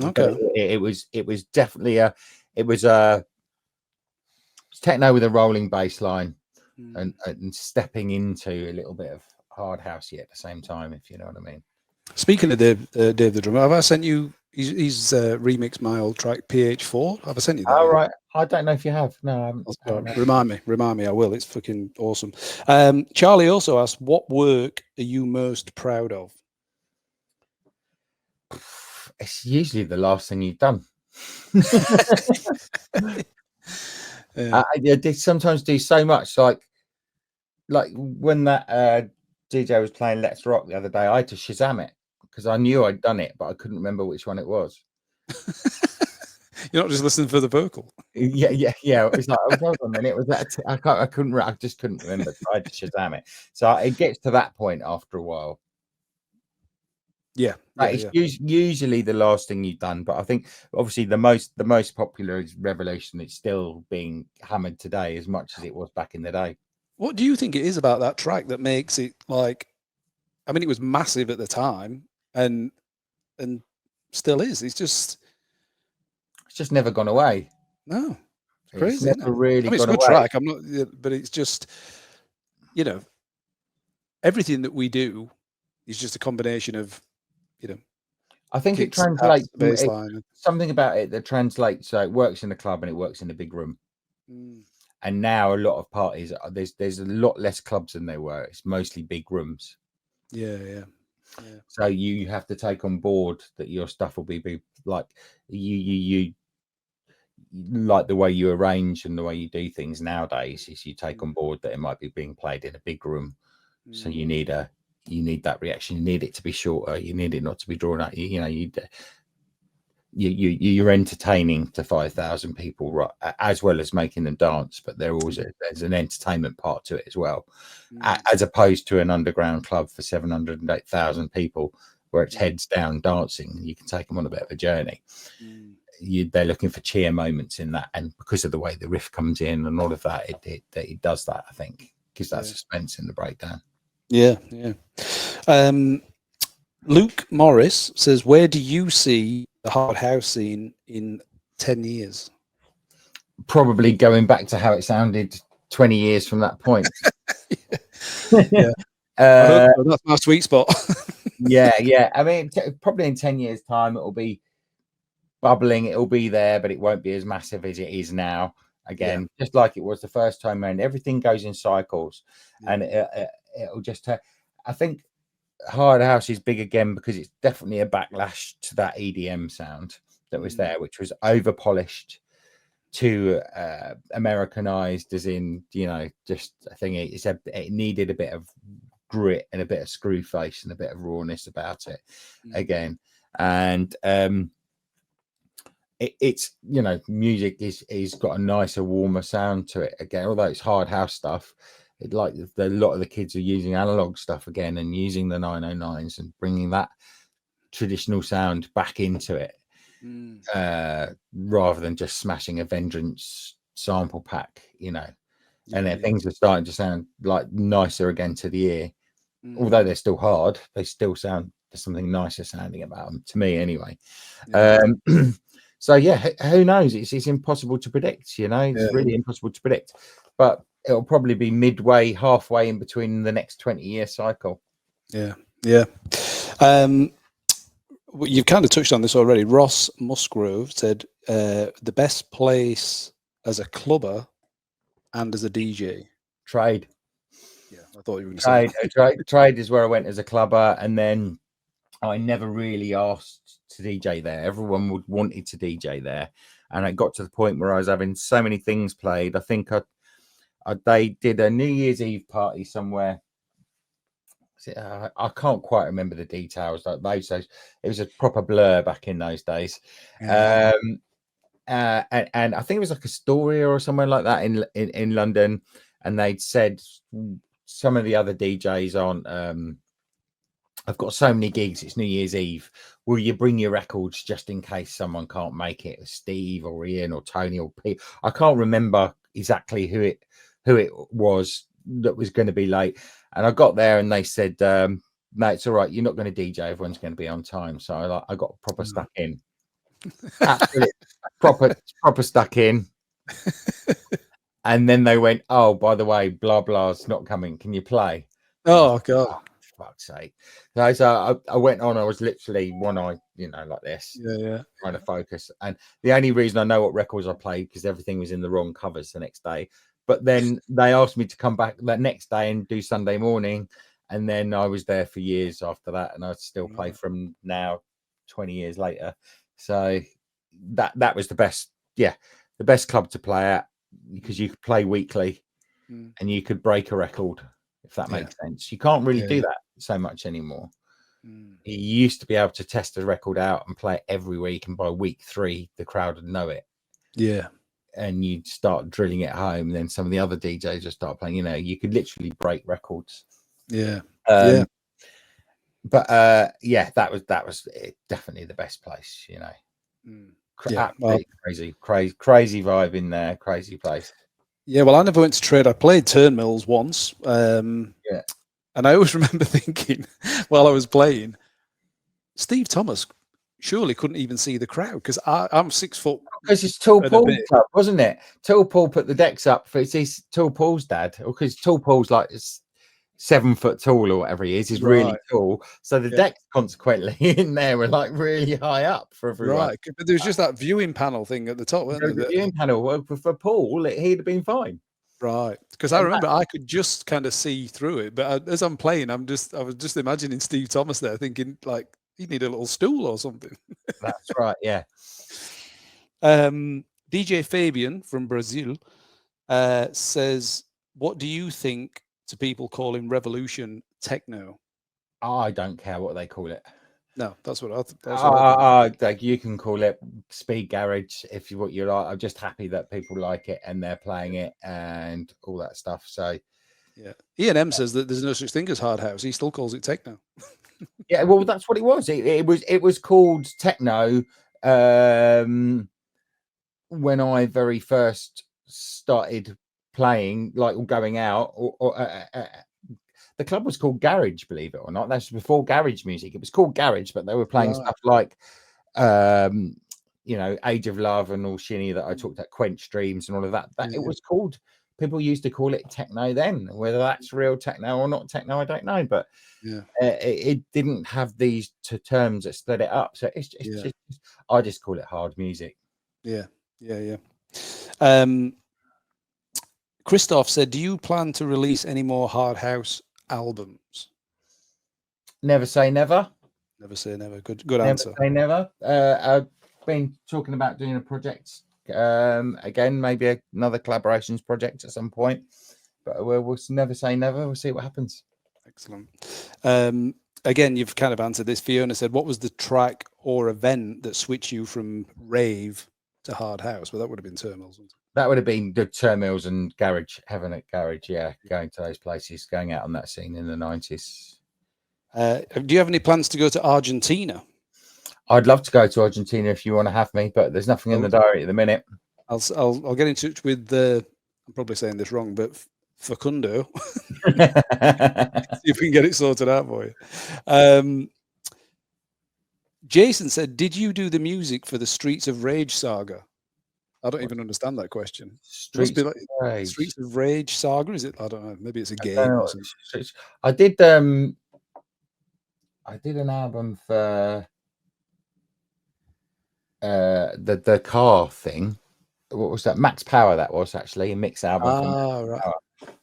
Okay. It was definitely it was techno with a rolling bass line and stepping into a little bit of hard housey at the same time, if you know what I mean. Speaking of Dave the Drummer, have I sent you? He's remixed my old track PH4. Have I sent you that? Oh, right. I don't know if you have. No, I haven't. Remind me. I will. It's fucking awesome. Charlie also asked, what work are you most proud of? It's usually the last thing you've done. Yeah. They sometimes do so much, like when that DJ was playing Let's Rock the other day, I had to Shazam it because I knew I'd done it, but I couldn't remember which one it was. You're not just listening for the vocal. Yeah. It was like, hold on a minute, was that? I just couldn't remember. So I had to Shazam it. So it gets to that point after a while. Yeah, It's usually the last thing you've done, but I think obviously the most popular is Revelation. It's still being hammered today as much as it was back in the day. What do you think it is about that track that makes it like? I mean, it was massive at the time, and still is. It's just never gone away. No, it's crazy. It's never really. I mean, it's a good track. I'm not, but it's just, everything that we do is just a combination of, I think it translates something about it that translates. So it works in the club and it works in the big room. And now a lot of parties, there's a lot less clubs than there were. It's mostly big rooms. Yeah. So you have to take on board that your stuff will be big, like you like the way you arrange and the way you do things nowadays is you take on board that it might be being played in a big room. So you need that reaction. You need it to be shorter. You need it not to be drawn out. You're entertaining to 5,000 people, right, as well as making them dance. But there's an entertainment part to it as well, as opposed to an underground club for 708,000 people where it's heads down dancing. You can take them on a bit of a journey. They're looking for cheer moments in that, and because of the way the riff comes in and all of that, it does that. I think gives that suspense in the breakdown. Yeah. Luke Morris says, where do you see the hard house scene in 10 years? Probably going back to how it sounded 20 years from that point. Yeah. That's my sweet spot. Yeah. I mean, probably in 10 years' time, it'll be bubbling. It'll be there, but it won't be as massive as it is now. Again, just like it was the first time around. Everything goes in cycles, and it'll just. I think hard house is big again because it's definitely a backlash to that EDM sound that was there, which was over polished to Americanized, as in just I think it needed a bit of grit and a bit of screw face and a bit of rawness about it again, and it's music is got a nicer, warmer sound to it again, although it's hard house stuff. A lot of the kids are using analog stuff again and using the 909s and bringing that traditional sound back into it, rather than just smashing a Vengeance sample pack, and then things are starting to sound like nicer again to the ear. Although they're still hard, they still sound, there's something nicer sounding about them, to me anyway. So who knows? It's impossible to predict. It's really impossible to predict. But it'll probably be halfway in between the next 20-year cycle. Yeah. You've kind of touched on this already. Ross Musgrove said the best place as a clubber and as a DJ. Trade. Yeah, I thought you were going to say Trade is where I went as a clubber, and then I never really asked to DJ there. Everyone wanted to DJ there, and it got to the point where I was having so many things played. I think they did a New Year's Eve party somewhere. I can't quite remember the details. Like those days, it was a proper blur back in those days. And I think it was like Astoria or somewhere like that in London. And they'd said some of the other DJs on, I've got so many gigs, it's New Year's Eve. Will you bring your records just in case someone can't make it? Steve or Ian or Tony or Pete. I can't remember exactly who it was that was going to be late. And I got there and they said, no, it's all right. You're not going to DJ. Everyone's going to be on time. So I got proper stuck in. Absolutely proper stuck in. And then they went, oh, by the way, blah, blah's not coming. Can you play? Oh, God. Oh, for fuck's sake. So I went on. I was literally one eye, like this. Yeah. Trying to focus. And the only reason I know what records I played because everything was in the wrong covers the next day. But then they asked me to come back that next day and do Sunday morning. And then I was there for years after that. And I still play from now, 20 years later. So that was the best club to play at. because you could play weekly and you could break a record, if that makes sense. You can't really do that so much anymore. You used to be able to test a record out and play it every week, and by week 3 the crowd would know it. Yeah. And you'd start drilling it home, and then some of the other DJs just start playing. You know, you could literally break records. Yeah. But yeah, that was definitely the best place. You know, absolutely crazy vibe in there, crazy place. Yeah, well, I never went to trade. I played Turnmills once. And I always remember thinking, while I was playing, Steve Thomas surely couldn't even see the crowd, because I'm 6 foot. Because it's Tall Paul's club, wasn't it? Tall Paul put the decks up for it's Tall Paul's dad, or because Tall Paul's like 7 foot tall or whatever he is. He's really tall. So the decks consequently in there were like really high up for everyone. Right. But there was just that viewing panel thing at the top, wasn't there? The viewing panel, well, for Paul, he'd have been fine. Right, because I remember I could just kind of see through it, but as I'm playing, I was just imagining Steve Thomas there, thinking like he need a little stool or something. That's right, yeah. DJ Fabian from Brazil says, "What do you think to people calling Revolution techno?" I don't care what they call it. No, that's what I like you can call it speed garage if you what you like. I'm just happy that people like it and they're playing it and all that stuff. So yeah, Ian M says that there's no such thing as hard house. He still calls it techno. Yeah, well, that's what it was. It was called techno when I very first started playing, like going out. The club was called Garage, believe it or not. That's before garage music. It was called Garage, but they were playing stuff like, you know, Age of Love and all shinny that I talked about, Quench Dreams and all of that. It was called, people used to call it techno then. Whether that's real techno or not techno, I don't know. But it didn't have these terms that split it up. So it's just, I just call it hard music. Yeah. Christoph said, "Do you plan to release any more hard house albums?" Never say never. Never say never. Good answer. Never say never. I've been talking about doing a project again, maybe another collaborations project at some point, but we'll never say never. We'll see what happens. Excellent. Again, you've kind of answered this. Fiona said, "What was the track or event that switched you from rave to hard house?" Well, that would have been Turnmills. That would have been the Turnmills and Garage, Heaven at Garage. Yeah, going to those places, going out on that scene in the 90s. Do you have any plans to go to Argentina? I'd love to go to Argentina if you want to have me, but there's nothing in the diary at the minute. I'll get in touch with I'm probably saying this wrong, but Facundo. See if we can get it sorted out for you. Jason said, "Did you do the music for the Streets of Rage saga?" I don't even understand that question. Streets of Rage saga, is it? I don't know. Maybe it's a game or something. I did an album for the car thing. What was that? Max Power, that was actually a mix album. Right.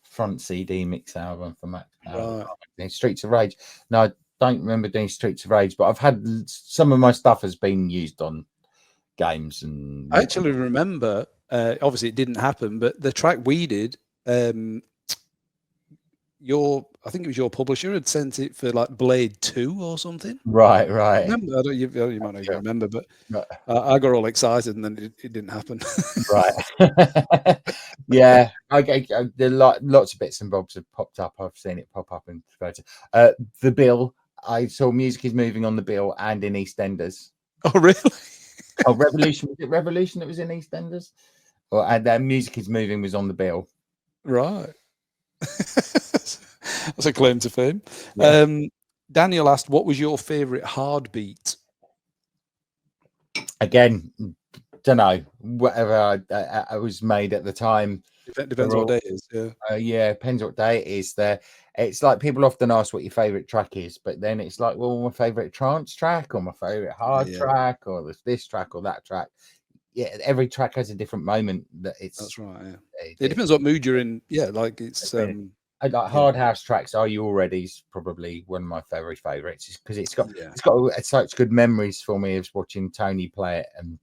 Front CD mix album for Max Power. Right. Streets of Rage. No, I don't remember doing Streets of Rage, but I've had some of my stuff has been used on games. And I actually remember, obviously it didn't happen, but the track we did, I think it was your publisher had sent it for like Blade 2 or something. Right. Remember? You might not even remember, but I got all excited and then it didn't happen. Right. Yeah. There are lots of bits and bobs have popped up. I've seen it pop up in the bill. I saw Music is Moving on the bill and in EastEnders. Oh, really? Oh, Revolution. Was it Revolution that was in EastEnders? And then Music is Moving was on the bill. Right. That's a claim to fame. Yeah. Daniel asked, "What was your favorite hard beat?" Again, don't know. Whatever I was made at the time. Depends what day it is. Yeah, depends what day it is. It's like people often ask what your favorite track is, but then it's like, well, my favorite trance track or my favorite hard track or this track or that track. Yeah, every track has a different moment. That's right. Yeah, it depends what mood you're in. Yeah, like it's. I like hard house tracks. Are You Already is probably one of my very favorites because it's got such good memories for me of watching Tony play it, and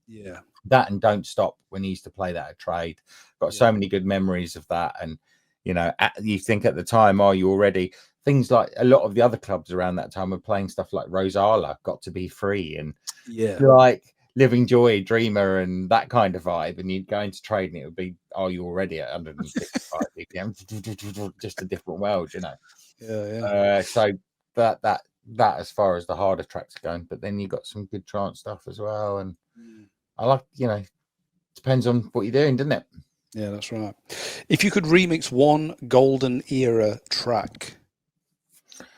that and Don't Stop when he used to play that at Trade. Got so many good memories of that. And you know, you think at the time, Are You Already? Things like a lot of the other clubs around that time were playing stuff like Rosala, Got to Be Free, and like Living Joy, Dreamer, and that kind of vibe. And you'd go into Trade and it would be Are You Already at 155 BPM, just a different world, you know. So that as far as the harder tracks are going, but then you got some good trance stuff as well. And I like, you know, depends on what you're doing, doesn't it? Yeah, that's right. If you could remix one golden era track,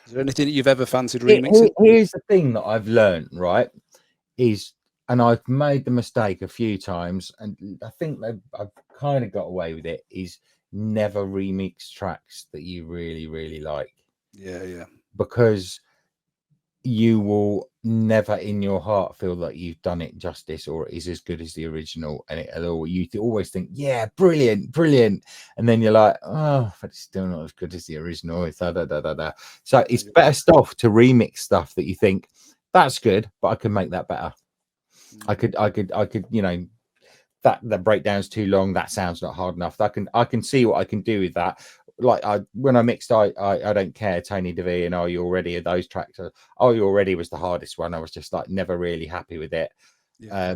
is there anything that you've ever fancied remixing? Here's the thing that I've learned, right? And I've made the mistake a few times, and I think that I've kind of got away with it, is never remix tracks that you really, really like. Yeah. Because you will never in your heart feel that you've done it justice or it is as good as the original. And you always think, yeah, brilliant. And then you're like, oh, but it's still not as good as the original. It's So it's best off to remix stuff that you think that's good, but I can make that better. I could, you know, that breakdown's too long. That sounds not hard enough. I can see what I can do with that. Like when I mixed I Don't Care, Tony DeVee and Are You Already, those tracks. Are You Already was the hardest one. I was just like never really happy with it. I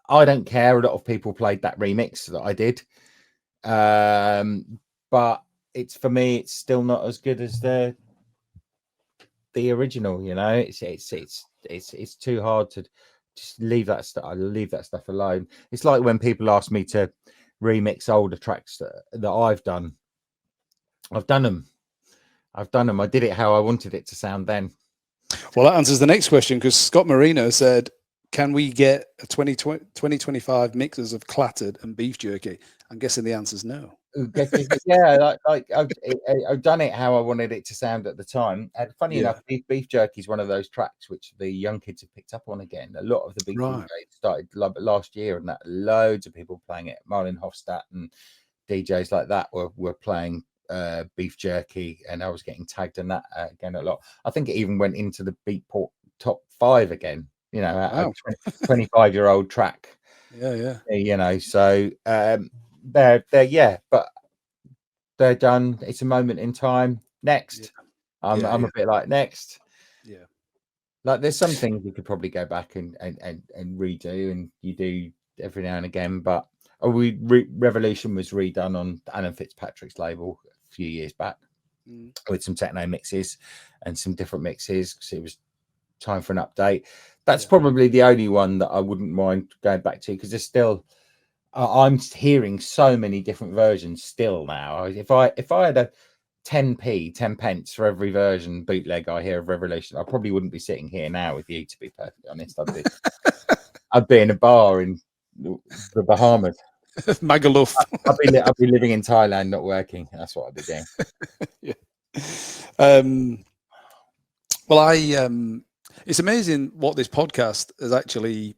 Don't Care, a lot of people played that remix that I did, but it's, for me, it's still not as good as the original. You know, it's too hard to just leave that stuff. I leave that stuff alone. It's like when people ask me to remix older tracks that I've done. I've done them. I did it how I wanted it to sound then. Well, that answers the next question, because Scott Marino said, can we get a 2025 mixes of Clattered and Beef Jerky? I'm guessing the answer is no. Yeah, I've done it how I wanted it to sound at the time. And funny enough, Beef Jerky is one of those tracks which the young kids have picked up on again. A lot of the big DJs started last year, and that loads of people playing it. Marlon Hofstadt and DJs like that were playing Beef Jerky, and I was getting tagged in that again a lot. I think it even went into the Beatport top 5 again. You know, a 25-year-old track. Yeah. You know, so they're but they're done. It's a moment in time. Next, I'm a bit like next. Yeah, like there's some things you could probably go back and redo, and you do every now and again. But Revolution was redone on Alan Fitzpatrick's label a few years back with some techno mixes and some different mixes, because it was time for an update. That's probably the only one that I wouldn't mind going back to, because there's still I'm hearing so many different versions still now. If I had a 10 pence for every version bootleg I hear of Revolution, I probably wouldn't be sitting here now with you, to be perfectly honest. I'd be in a bar in the Bahamas. Magaluf. I'd be living in Thailand, not working. That's what I'd be doing. Well, it's amazing what this podcast has actually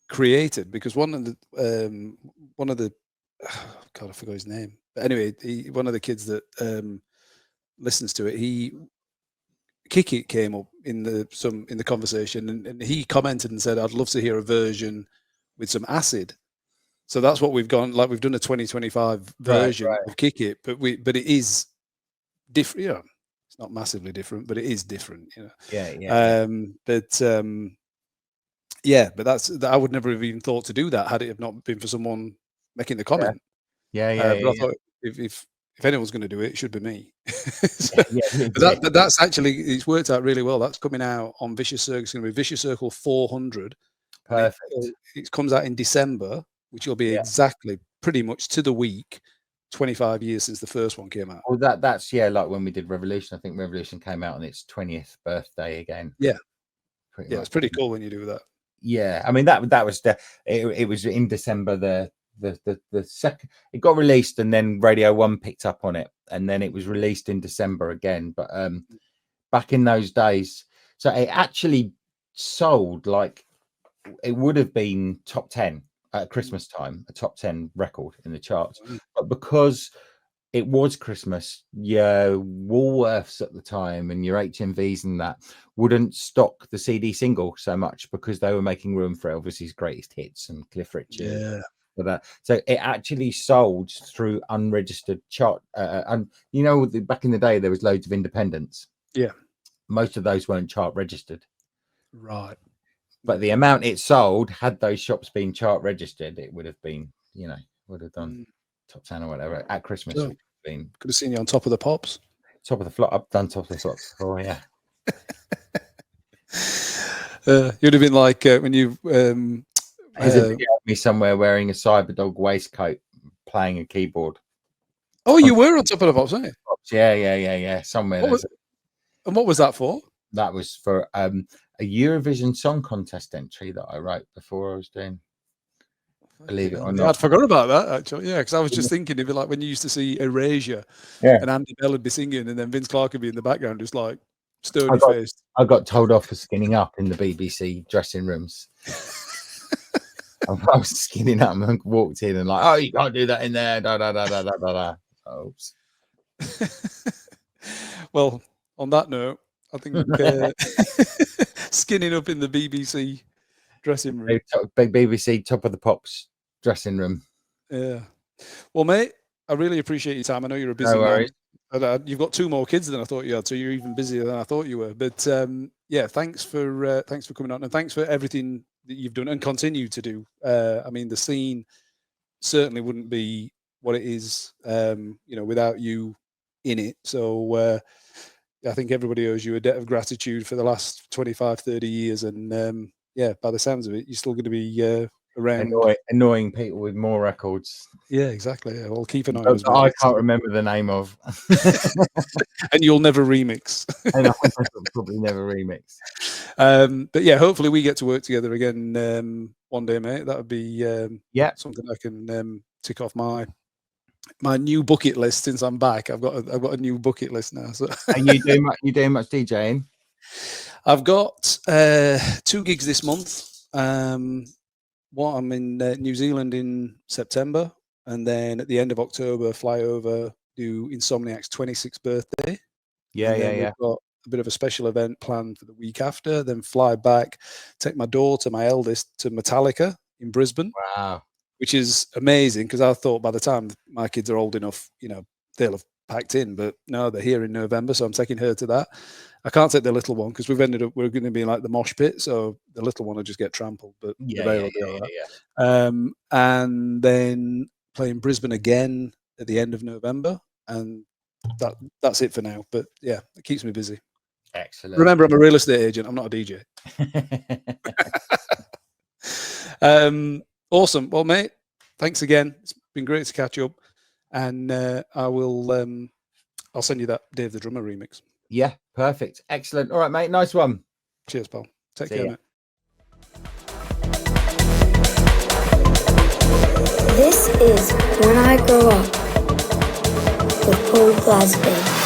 created, because one of the God, I forgot his name. But anyway, one of the kids that listens to it, Kiki came up in the conversation, and he commented and said, I'd love to hear a version with some acid. So that's what we've gone, like we've done a 2025 version of Kick It, but it is different, you know. It's not massively different, but it is different, you know. But that's I would never have even thought to do that had it have not been for someone making the comment. But I thought if anyone's going to do it, it should be me. But that's actually, it's worked out really well. That's coming out on Vicious Circle. It's going to be Vicious Circle 400. Perfect. It comes out in December, which will be exactly pretty much to the week 25 years since the first one came out. Well, that's like when we did Revolution. I think Revolution came out on its 20th birthday again. It's pretty cool when you do that. I mean that was it was in December. The second it got released, and then Radio 1 picked up on it, and then it was released in December again. But back in those days, so it actually sold like it would have been top 10 at Christmas time, a top 10 record in the charts. But because it was Christmas. Your Woolworths at the time and your HMVs and that wouldn't stock the CD single so much because they were making room for Elvis's greatest hits and Cliff Richard. Yeah. For that, so it actually sold through unregistered chart. And you know, back in the day, there was loads of independents. Yeah. Most of those weren't chart registered. Right. But the amount it sold, had those shops been chart registered, it would have been, you know, would have done top 10 or whatever at Christmas. So, Would have been could have seen you on Top of the Pops. top of the flop. I've done top of the flops. Oh yeah. You'd have been like when you There's a video of me somewhere wearing a Cyberdog waistcoat, playing a keyboard. oh, you were on Top of the Pops, weren't you? Yeah. Somewhere. And what was that for? That was for a Eurovision Song Contest entry that I wrote before I was doing. Believe it or not, I'd forgot about that actually. Yeah, because I was just thinking it'd be like when you used to see Erasure, and Andy Bell would be singing, and then Vince Clarke would be in the background, just like stony faced. I got told off for skinning up in the BBC dressing rooms. I was skinning up and walked in and like, oh, you can't do that in there. Oops. Well, on that note, I think skinning up in the BBC dressing room. Big BBC Top of the Pops dressing room. Yeah. Well, mate, I really appreciate your time. I know you're a busy man. You've got 2 more kids than I thought you had, so you're even busier than I thought you were. But yeah, thanks for coming on, and thanks for everything that you've done and continue to do. I mean, the scene certainly wouldn't be what it is, without you in it. So I think everybody owes you a debt of gratitude for the last 25, 30 years. And yeah, by the sounds of it, you're still going to be around. Annoying people with more records. Yeah, exactly. Yeah, well, keep an eye on. I can't remember the name of. And you'll never remix. And I'll probably never remix. But yeah, hopefully we get to work together again one day, mate. That would be something I can tick off my new bucket list since I'm back. I've got a new bucket list now. So Are you doing much DJing? I've got 2 gigs this month. I'm in New Zealand in September, and then at the end of October, fly over, do Insomniacs' 26th birthday. Yeah. We've got a bit of a special event planned for the week after, then fly back, take my daughter, my eldest, to Metallica in Brisbane. Wow. Which is amazing, because I thought by the time my kids are old enough, they'll have packed in, but no, they're here in November, so I'm taking her to that. I can't take the little one because we're going to be like the mosh pit, so the little one will just get trampled, but will be all right. And then playing Brisbane again at the end of November, and that's it for now. But yeah, it keeps me busy. Excellent. Remember, I'm a real estate agent. I'm not a DJ. Awesome. Well, mate, thanks again. It's been great to catch up, and I'll send you that Dave the Drummer remix. Yeah, perfect. Excellent. All right, mate. Nice one. Cheers, Paul. Take care, mate. This is When I Grow Up with Paul Glazby.